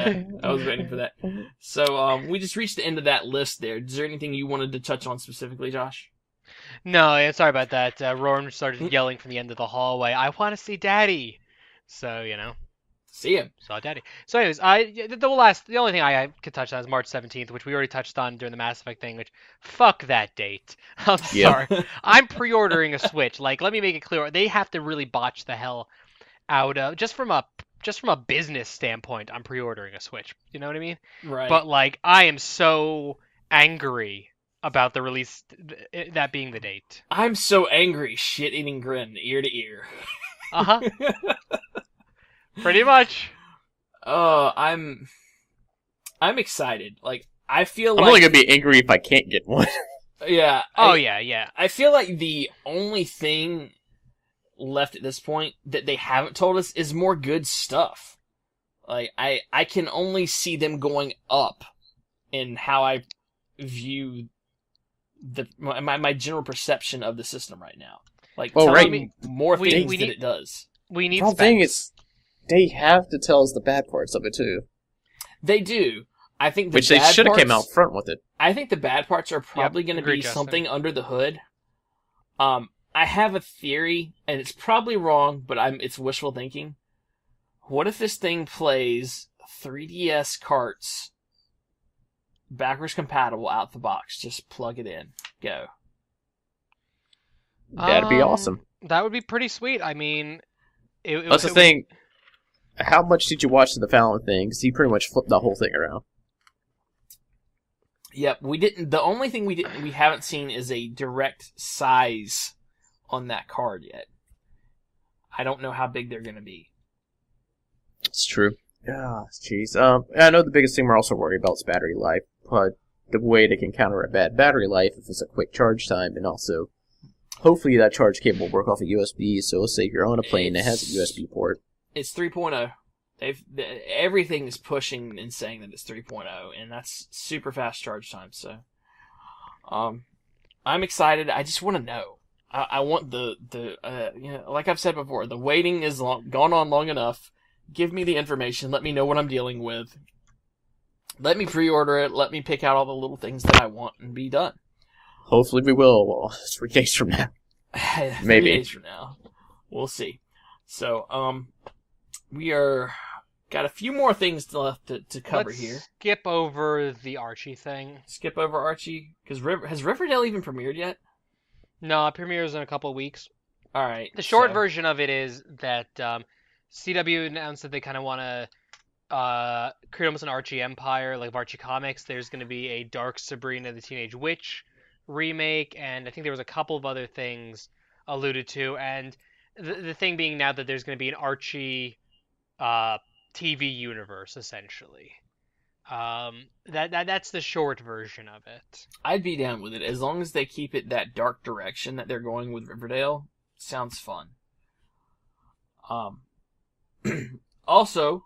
that. So, we just reached the end of that list there. Is there anything you wanted to touch on specifically, Josh? No, yeah, sorry about that. Roran started yelling from the end of the hallway, "I want to see Daddy!" So, see him. Saw Daddy. So anyways, the only thing I could touch on is March 17th, which we already touched on during the Mass Effect thing, which, fuck that date. I'm sorry. I'm pre-ordering a Switch. Like, let me make it clear. They have to really botch the hell out of, just from a business standpoint, I'm pre-ordering a Switch. You know what I mean? Right. But, like, I am so angry about the release, that being the date. I'm so angry, shit-eating grin, ear to ear. Uh-huh. Pretty much. I'm excited. Like, I feel like I'm only gonna be angry if I can't get one. Yeah. Yeah. I feel like the only thing left at this point that they haven't told us is more good stuff. Like, I can only see them going up in how I view my general perception of the system right now. Like, telling me more things than it does. We need specs. They have to tell us the bad parts of it, too. They do. I think which they should have came out front with it. I think the bad parts are probably going to be something under the hood. I have a theory, and it's probably wrong, but it's wishful thinking. What if this thing plays 3DS carts backwards compatible out the box? Just plug it in. Go. That'd be awesome. That would be pretty sweet. I mean, that's the thing. How much did you watch the Fallon thing? Because he pretty much flipped the whole thing around. Yep, we didn't. The only thing we haven't seen is a direct size on that card yet. I don't know how big they're going to be. It's true. Ah, jeez. I know the biggest thing we're also worried about is battery life, but the way they can counter a bad battery life if it's a quick charge time, and also hopefully that charge cable will work off a USB. So let's say if you're on a plane that has a USB port. It's 3.0. Everything is pushing and saying that it's 3.0, and that's super fast charge time. So, I'm excited. I just want to know. I want like I've said before, the waiting is gone on long enough. Give me the information. Let me know what I'm dealing with. Let me pre-order it. Let me pick out all the little things that I want and be done. Hopefully we will. Well, 3 days from now. 3 Maybe. days from now. We'll see. So, we are got a few more things left to cover Let's here. skip over the Archie thing. Skip over Archie, because has Riverdale even premiered yet? No, it premieres in a couple weeks. All right. The short version of it is that CW announced that they kind of want to create almost an Archie empire, like Archie Comics. There's going to be a Dark Sabrina the Teenage Witch remake, and I think there was a couple of other things alluded to. And the thing being now that there's going to be an Archie TV universe, essentially. That's the short version of it. I'd be down with it as long as they keep it that dark direction that they're going with Riverdale. Sounds fun. Also,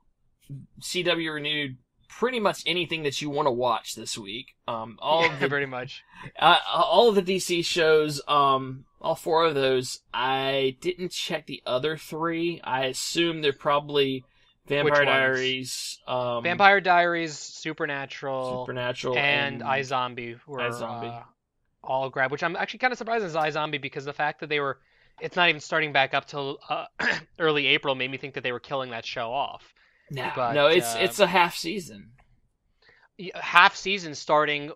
CW renewed pretty much anything that you want to watch this week. Pretty much. All of the DC shows, all 4 of those. I didn't check the other 3. I assume they're probably Vampire Diaries, Vampire Diaries, Supernatural, and iZombie were all grabbed. Which I'm actually kind of surprised as iZombie, because the fact that it's not even starting back up till early April made me think that they were killing that show off. No, it's a half season. Half season starting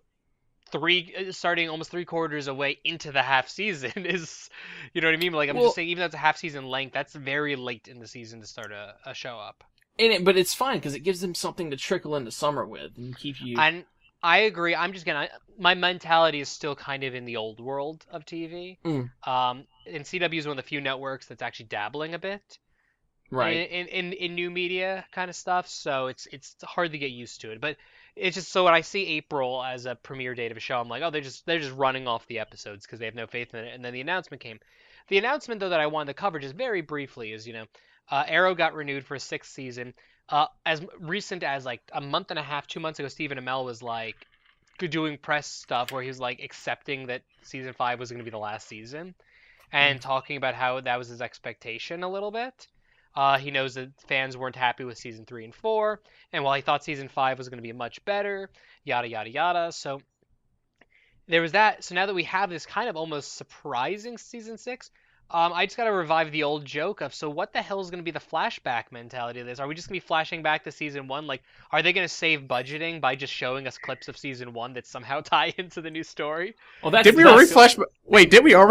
almost 3/4 away into the half season is, you know what I mean? Like, I'm just saying, even though it's a half season length, that's very late in the season to start a show up. But it's fine because it gives them something to trickle into summer with and keep you. And I agree. My mentality is still kind of in the old world of TV. And CW is one of the few networks that's actually dabbling a bit, right, in new media kind of stuff. So it's hard to get used to it. But it's just, so when I see April as a premiere date of a show, I'm like, oh, they're just running off the episodes because they have no faith in it. And then the announcement came. The announcement, though, that I wanted to cover just very briefly is, Arrow got renewed for a 6th season. As recent as like a month and a half, 2 months ago, Stephen Amell was like doing press stuff where he was like accepting that season 5 was going to be the last season, and talking about how that was his expectation a little bit. He knows that fans weren't happy with season 3 and 4, and while he thought season 5 was going to be much better, yada yada yada. So there was that. So now that we have this kind of almost surprising season 6. I just got to revive the old joke of, so what the hell is going to be the flashback mentality of this? Are we just going to be flashing back to season 1? Like, are they going to save budgeting by just showing us clips of season 1 that somehow tie into the new story? Well, that's did we already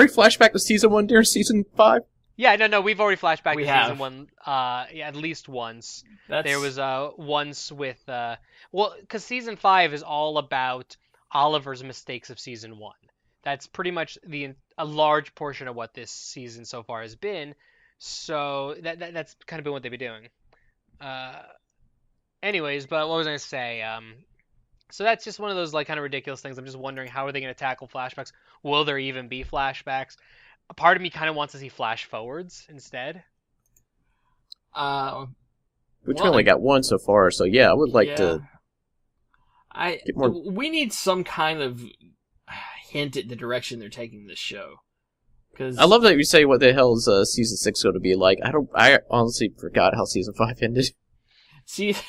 flash back to season 1 during season 5? Yeah, no, we've already flashed back to have. season 1, at least once. There was once with, because season 5 is all about Oliver's mistakes of season 1. That's pretty much a large portion of what this season so far has been. So that's kind of been what they've been doing. Anyways, but what was I going to say? So that's just one of those like kind of ridiculous things. I'm just wondering, how are they going to tackle flashbacks? Will there even be flashbacks? A part of me kind of wants to see flash forwards instead. We only got one so far, so yeah, I would like to get more. We need some kind of hint at the direction they're taking this show. Cause... I love that you say what the hell is season 6 going to be like. I honestly forgot how season 5 ended. See, season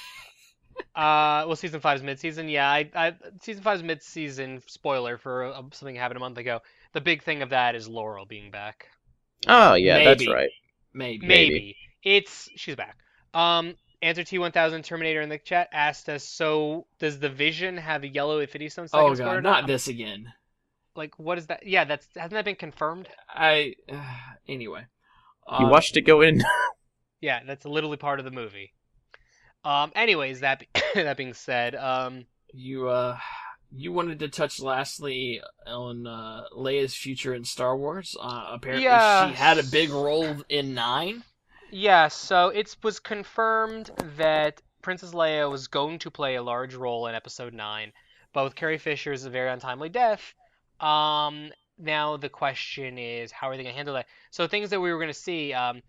5's mid-season. Yeah, season 5's mid-season. Spoiler for something that happened a month ago. The big thing of that is Laurel being back. Oh yeah, that's right. Maybe. She's back. Answer T1000 Terminator in the chat asked us, so does the Vision have a yellow Infinity Stone? Oh god, not this again. Like, what is that? Yeah, hasn't that been confirmed? Anyway. You watched it go in? Yeah, that's literally part of the movie. Anyways, that being said, you wanted to touch lastly on Leia's future in Star Wars. Apparently she had a big role in 9. Yeah, so it was confirmed that Princess Leia was going to play a large role in Episode 9, but with Carrie Fisher's very untimely death, now the question is, how are they going to handle that? So things that we were going to see, Hollywood.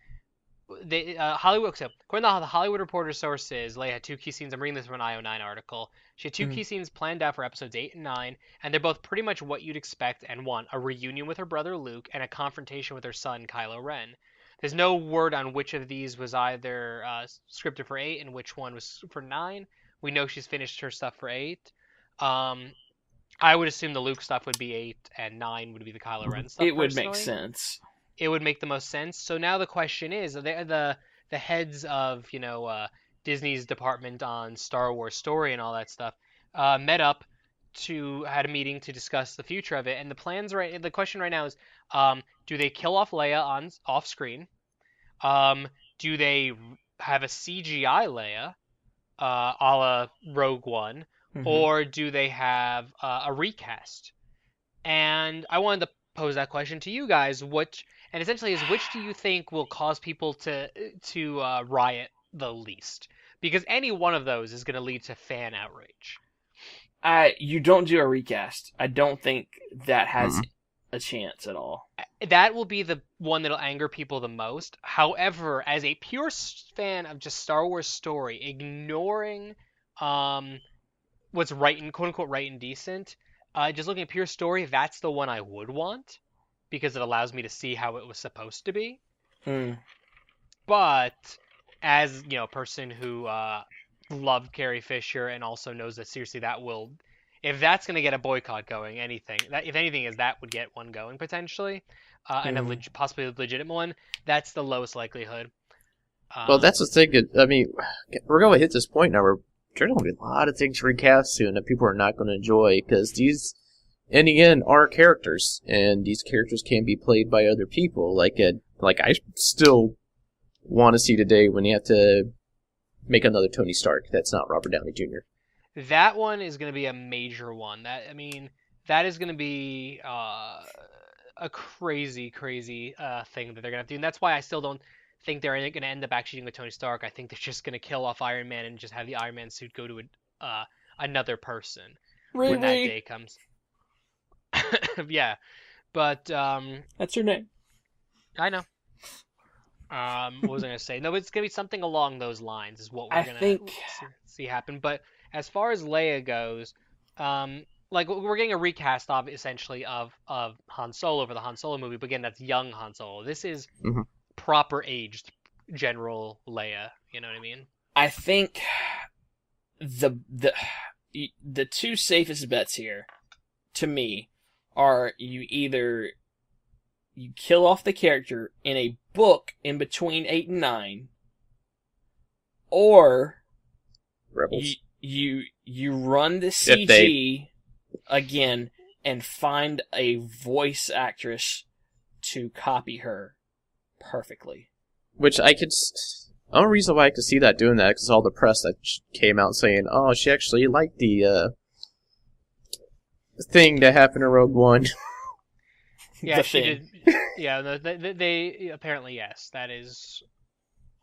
So according to the Hollywood Reporter sources, Leia had 2 key scenes. I'm reading this from an IO9 article. She had 2 key scenes planned out for episodes 8 and 9, and they're both pretty much what you'd expect and want: a reunion with her brother Luke and a confrontation with her son Kylo Ren. There's no word on which of these was either scripted for 8 and which one was for 9. We know she's finished her stuff for 8. I would assume the Luke stuff would be 8, and 9 would be the Kylo Ren stuff. It would make personally. sense. It would make the most sense. So now the question is, the heads of Disney's department on Star Wars story and all that stuff met up had a meeting to discuss the future of it. And the question right now is, do they kill off Leia off screen? Do they have a CGI Leia, a la Rogue One, or do they have a recast? And I wanted to pose that question to you guys. Which do you think will cause people to riot the least? Because any one of those is going to lead to fan outrage. You don't do a recast. I don't think that has a chance at all. That will be the one that'll anger people the most. However, as a pure fan of just Star Wars story, ignoring what's right and quote unquote right and decent, just looking at pure story, that's the one I would want because it allows me to see how it was supposed to be. But as a person who loved Carrie Fisher and also knows that seriously if that's going to get a boycott going, if anything that would get one going potentially, and possibly a legitimate one, that's the lowest likelihood. Well, that's the thing. I mean, we're going to hit this point now where there's going to be a lot of things recast soon that people are not going to enjoy because these, in the end, are characters, and these characters can be played by other people. Like I still want to see today when you have to make another Tony Stark that's not Robert Downey Jr. That one is going to be a major one. That is going to be a crazy thing that they're going to have to do. And that's why I still don't think they're going to end up actually doing with Tony Stark. I think they're just going to kill off Iron Man and just have the Iron Man suit go to another person when that day comes. Yeah, but that's her name. I know. What was I going to say? No, it's going to be something along those lines is what we're going to see happen. But as far as Leia goes, we're getting a recast essentially of Han Solo for the Han Solo movie, but again, that's young Han Solo. This is proper aged General Leia. You know what I mean? I think the two safest bets here, to me, are you kill off the character in a book in between 8 and 9, or Rebels. You run the CG again and find a voice actress to copy her perfectly. Which I could... The only reason why I could see that doing that is all the press that came out saying, oh, she actually liked the thing that happened in Rogue One. Yeah, she did. Yeah, they apparently, yes. That is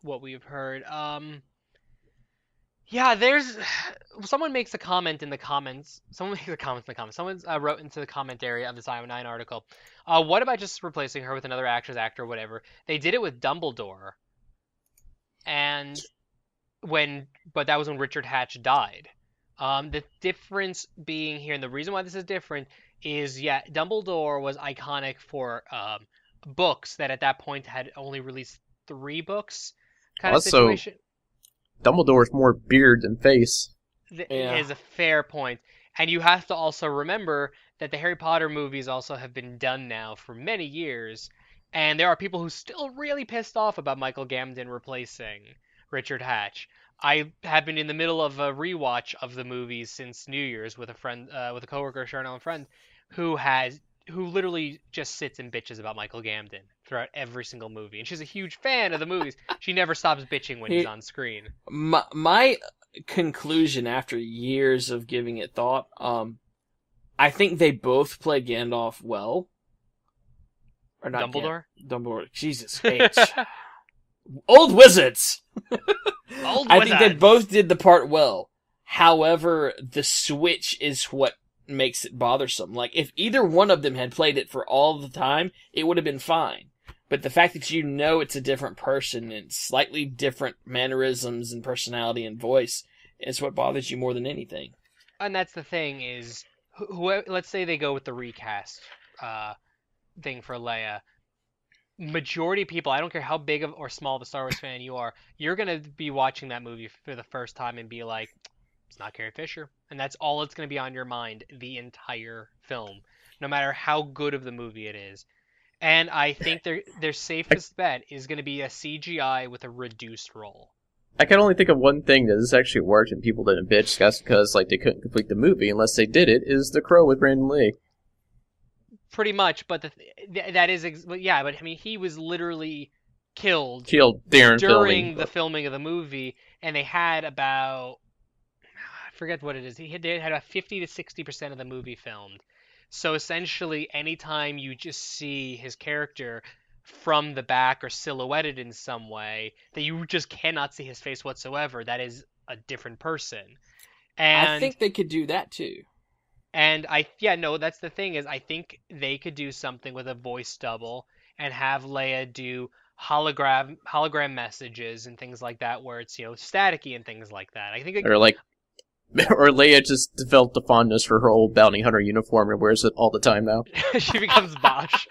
what we've heard. Yeah, someone makes a comment in the comments. Someone wrote into the comment area of this IO9 article. What about just replacing her with another actor, or whatever? They did it with Dumbledore, but that was when Richard Hatch died. The difference being here, and the reason why this is different, is Dumbledore was iconic for books that at that point had only released 3 books, kind of situation. Dumbledore's more beard than face. Is a fair point. And you have to also remember that the Harry Potter movies also have been done now for many years, and there are people who still really pissed off about Michael Gambon replacing Richard Hatch. I have been in the middle of a rewatch of the movies since New Year's with a coworker, Sharon, a friend, who literally just sits and bitches about Michael Gambon throughout every single movie. And she's a huge fan of the movies. She never stops bitching when he's on screen. My conclusion after years of giving it thought, I think they both play Gandalf well. Or not Dumbledore? Dumbledore. Jesus H. Old wizards! I think they both did the part well. However, the switch is what makes it bothersome. Like, if either one of them had played it for all the time, it would have been fine. But the fact that it's a different person and slightly different mannerisms and personality and voice is what bothers you more than anything. And that's the thing is, let's say they go with the recast thing for Leia. Majority of people, I don't care how big or small of a Star Wars fan you are, you're going to be watching that movie for the first time and be like, It's not Carrie Fisher, and that's all that's going to be on your mind the entire film, no matter how good of the movie it is. And I think their safest bet is going to be a CGI with a reduced role. I can only think of one thing that this actually worked and people didn't bitch. That's because like they couldn't complete the movie unless they did it. Is The Crow with Brandon Lee? Pretty much, but that is yeah. But I mean, he was literally killed during the filming of the movie, and they had about I forget what it is. They had about 50 to 60% of the movie filmed. So essentially, anytime you just see his character from the back or silhouetted in some way, that you just cannot see his face whatsoever, that is a different person. And I think they could do that too. And that's the thing is I think they could do something with a voice double and have Leia do hologram messages and things like that, where it's staticky and things like that. I think or Leia just developed a fondness for her old bounty hunter uniform and wears it all the time now. she becomes Bosch.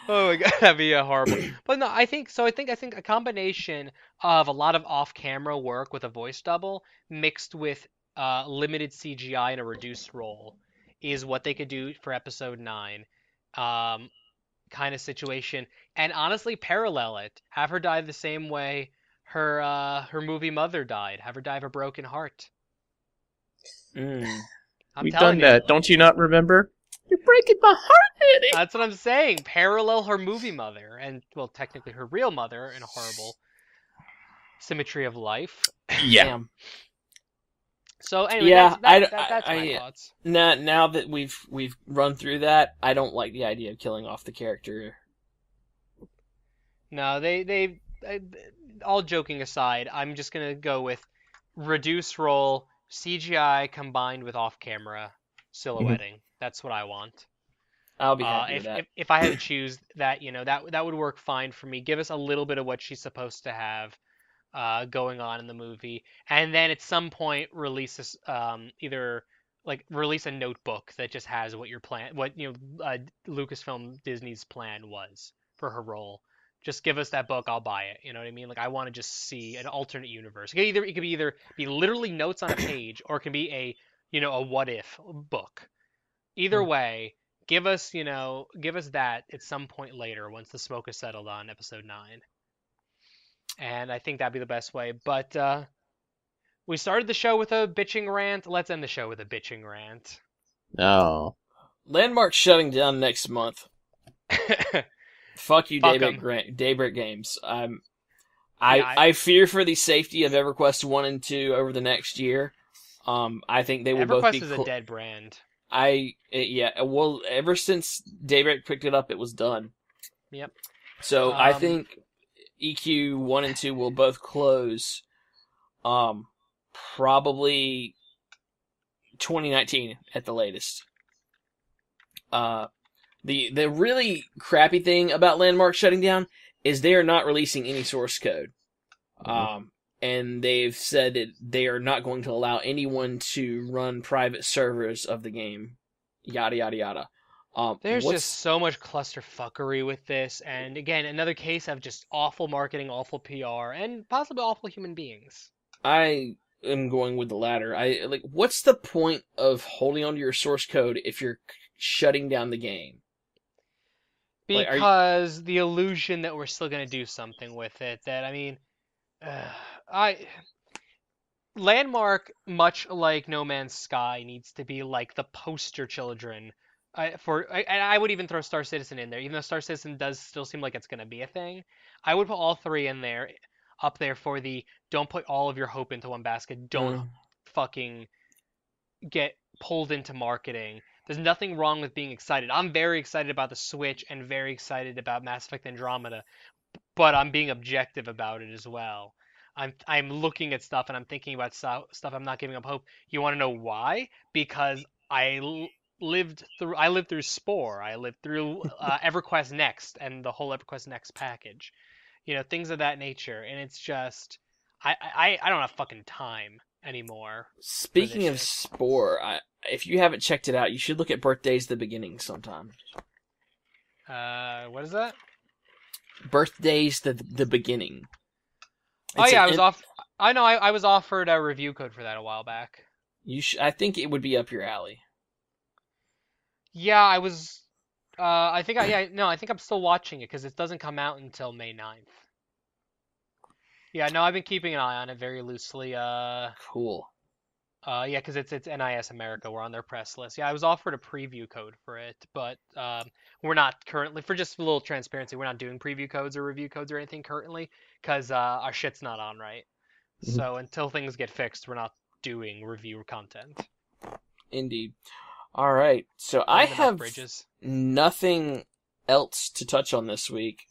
Oh my god, that'd be horrible. But no, I think a combination of a lot of off-camera work with a voice double mixed with limited CGI and a reduced role is what they could do for episode 9. Kind of situation, and honestly parallel it. Have her die the same way her movie mother died. Have her die of a broken heart. We've done telling that. Don't you not remember? You're breaking my heart, Eddie. That's what I'm saying. Parallel her movie mother, and well, technically her real mother in a horrible symmetry of life. Yeah. Damn. So anyway, that's my I thoughts. Now that we've run through that, I don't like the idea of killing off the character. No, they all joking aside, I'm just gonna go with reduced role, CGI combined with off-camera silhouetting. That's what I want. I'll be happy with that. If I had to choose that, that would work fine for me. Give us a little bit of what she's supposed to have going on in the movie, and then at some point release this, either like release a notebook that just has what your plan, what Lucasfilm Disney's plan was for her role. Just give us that book, I'll buy it. You know what I mean? Like I want to just see an alternate universe. It could either be literally notes on a page, or it can be a what if book. Either way, give us that at some point later once the smoke is settled on episode 9. And I think that'd be the best way. But we started the show with a bitching rant. Let's end the show with a bitching rant. No. Landmark's shutting down next month. Fuck you, Fuck Daybreak Games. I fear for the safety of EverQuest 1 and 2 over the next year. I think they will both be... EverQuest is a dead brand. Well, ever since Daybreak picked it up, it was done. Yep. So I think EQ 1 and 2 will both close probably 2019 at the latest. The really crappy thing about Landmark shutting down is they are not releasing any source code. And they've said that they are not going to allow anyone to run private servers of the game. Yada, yada, yada. There's just so much clusterfuckery with this, and again, another case of just awful marketing, awful PR, and possibly awful human beings. I am going with the latter. What's the point of holding onto your source code if you're shutting down the game? Because the illusion that we're still going to do something with it. That Landmark, much like No Man's Sky, needs to be like the poster children. I would even throw Star Citizen in there, even though Star Citizen does still seem like it's going to be a thing. I would put all three up there for the don't put all of your hope into one basket. Don't fucking get pulled into marketing. There's nothing wrong with being excited. I'm very excited about the Switch and very excited about Mass Effect Andromeda, but I'm being objective about it as well. I'm looking at stuff and I'm thinking about stuff. I'm not giving up hope. You want to know why? Because I lived through Spore. I lived through EverQuest Next and the whole EverQuest Next package. Things of that nature. And it's just I don't have fucking time anymore. Speaking of Spore, if you haven't checked it out, you should look at Birthday's The Beginning sometime. What is that? Birthday's The Beginning. I I know. I was offered a review code for that a while back. I think it would be up your alley. Yeah, I was. I think I think I'm still watching it because it doesn't come out until May 9th. Yeah, no, I've been keeping an eye on it very loosely. Cool. Yeah, because it's NIS America. We're on their press list. Yeah, I was offered a preview code for it, but we're not currently. For just a little transparency, we're not doing preview codes or review codes or anything currently because our shit's not on right. Mhm. So until things get fixed, we're not doing review content. Indeed. All right. So I Burn enough have bridges. nothing else to touch on this week.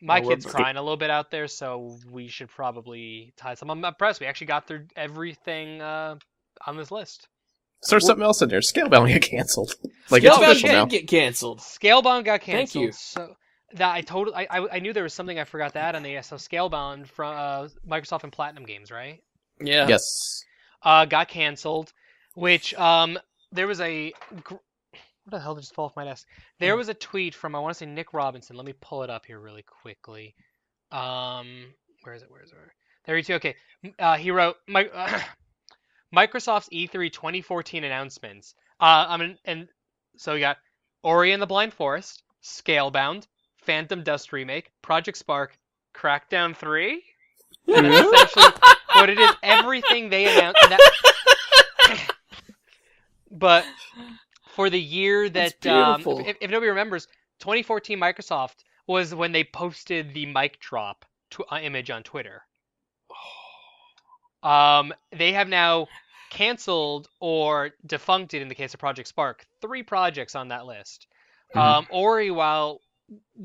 My We're kid's crying a little bit out there, so we should probably tie some. I'm impressed. We actually got through everything on this list. So there's something else in there. Scalebound got canceled. Like, it's Scalebound official now. did get canceled. Scalebound got Thank canceled. you. So that I knew there was something I forgot to add on the so Scalebound from Microsoft and Platinum Games, right? Yeah. Yes. Got canceled, which there was a what the hell just fell off my desk? There was a tweet from I want to say Nick Robinson. Let me pull it up here really quickly. Where is it? There you go. Okay. He wrote Microsoft's E3 2014 announcements. And so we got Ori and the Blind Forest, Scalebound, Phantom Dust Remake, Project Spark, Crackdown 3. And that's essentially what it is. Everything they announced. But for the year that, if nobody remembers, 2014 Microsoft was when they posted the mic drop image on Twitter. They have now canceled or defuncted, in the case of Project Spark, 3 projects on that list. Ori, while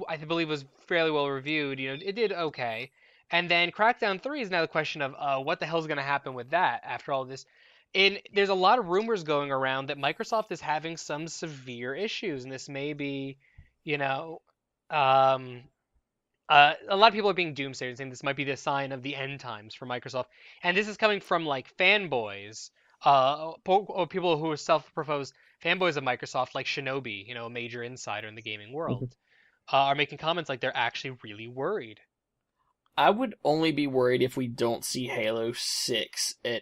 I believe was fairly well reviewed, it did okay. And then Crackdown 3 is now the question of what the hell is going to happen with that after all this. And there's a lot of rumors going around that Microsoft is having some severe issues, and this may be, a lot of people are being doomsayers, saying this might be the sign of the end times for Microsoft. And this is coming from like fanboys, or people who are self-proposed fanboys of Microsoft, like Shinobi, a major insider in the gaming world, are making comments like they're actually really worried. I would only be worried if we don't see Halo 6 at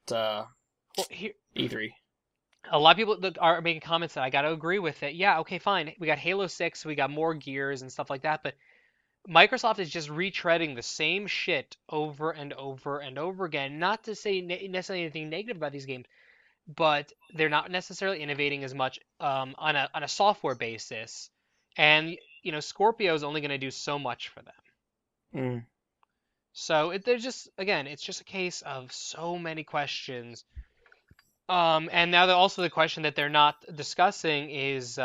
E3. A lot of people that are making comments that I got to agree with it. Yeah, okay, fine. We got Halo 6, we got more Gears and stuff like that, but Microsoft is just retreading the same shit over and over and over again. Not to say necessarily anything negative about these games, but they're not necessarily innovating as much on a software basis. And, Scorpio is only going to do so much for them. So they're just, again, it's just a case of so many questions. And now also the question that they're not discussing is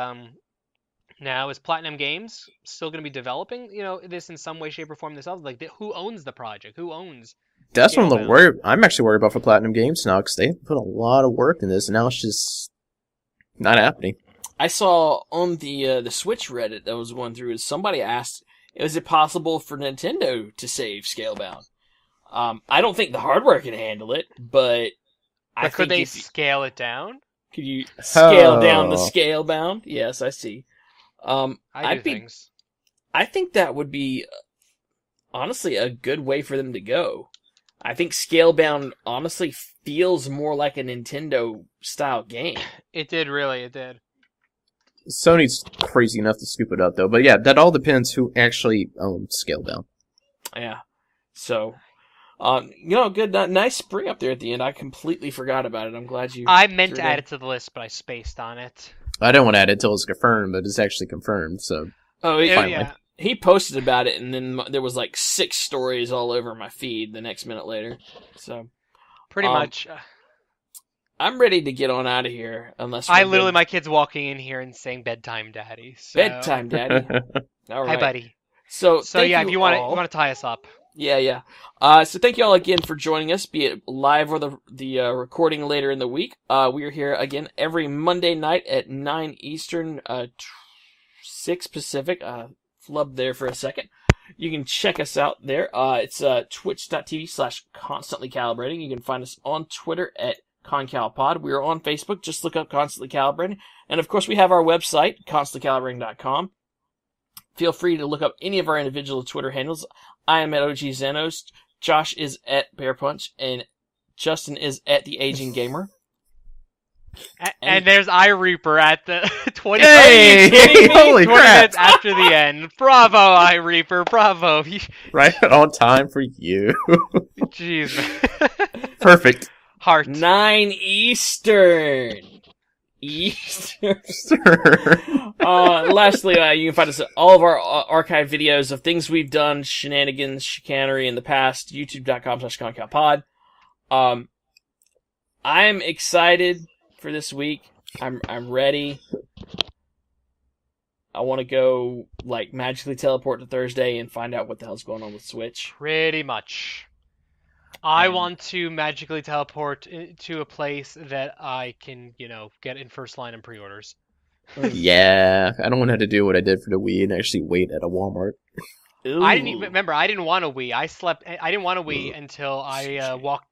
now is Platinum Games still going to be developing this in some way, shape, or form themselves? Like, who owns the project? Who owns? That's what I'm actually worried about for Platinum Games now, because they put a lot of work in this, and now it's just not happening. I saw on the Switch Reddit that was going through, somebody asked, is it possible for Nintendo to save Scalebound? I don't think the hardware can handle it, but could they scale it down? Could you scale down the Scalebound? Yes, I see. I think that would be, honestly, a good way for them to go. I think Scalebound, honestly, feels more like a Nintendo-style game. It did. Sony's crazy enough to scoop it up, though. But yeah, that all depends who actually owns Scalebound. Yeah. So, good, nice bring up there at the end. I completely forgot about it. I'm glad you... I meant to add it to the list, but I spaced on it. I didn't want to add it until it's confirmed, but it's actually confirmed, so... Oh, finally. Yeah. He posted about it, and then there was like 6 stories all over my feed the next minute later. So, pretty much... I'm ready to get on out of here, unless my kid's walking in here and saying bedtime, daddy. So... Bedtime, daddy. All right. Hi, buddy. So yeah, if you want to tie us up. Yeah. So thank you all again for joining us, be it live or the recording later in the week. We are here again every Monday night at 9 Eastern, 6 Pacific. Flubbed there for a second. You can check us out there. It's twitch.tv/constantly calibrating. You can find us on Twitter at ConCal Pod. We are on Facebook. Just look up Constantly Calibrating. And of course, we have our website, constantlycalibrating.com. Feel free to look up any of our individual Twitter handles. I am at OG Zenos. Josh is at Bear Punch, and Justin is at the Aging Gamer. And there's iReaper at the 20, Hey! Holy 20 crap! minutes after the end. Bravo, iReaper, bravo. Right on time for you. Jeez. Perfect. Heart. 9 Eastern. Lastly, you can find us at all of our archive videos of things we've done, shenanigans, chicanery in the past, youtube.com/ConCalPod. I'm excited for this week. I'm ready. I want to go, like, magically teleport to Thursday and find out what the hell's going on with Switch. Pretty much. I want to magically teleport to a place that I can, get in first line in pre-orders. Yeah, I don't want to have to do what I did for the Wii and actually wait at a Walmart. Ooh. I didn't want a Wii. I didn't want a Wii until I walked.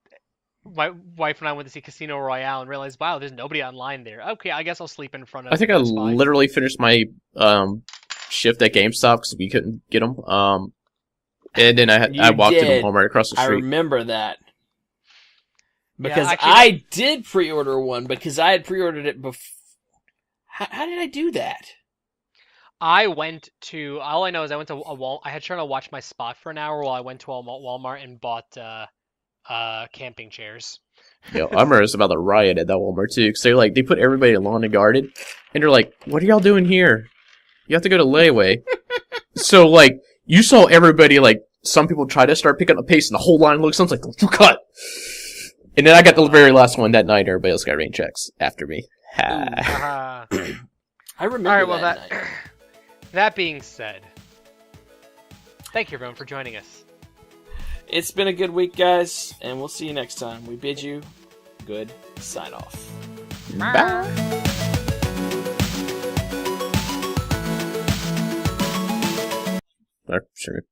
My wife and I went to see Casino Royale and realized, wow, there's nobody online there. Okay, I guess I'll sleep in front of. I think I Best Buy. literally finished my shift at GameStop because we couldn't get them. And then I walked to the Walmart across the street. I remember that. Because Yeah, actually, I did pre-order one because I had pre-ordered it before. How did I do that? I went to. All I know is I went to a Walmart. I had trying to watch my spot for an hour while I went to a Walmart and bought camping chairs. Yo, I remember it was about the riot at that Walmart too, because they put everybody in lawn and garden, and they're like, "What are y'all doing here? You have to go to layaway." So you saw everybody some people try to start picking up the pace, and the whole line looks like cut. And then I got the very last one that night. Everybody else got rain checks after me. I remember. All right, well that night. That being said, thank you everyone for joining us. It's been a good week, guys, and we'll see you next time. We bid you good sign off. Bye. Sugar.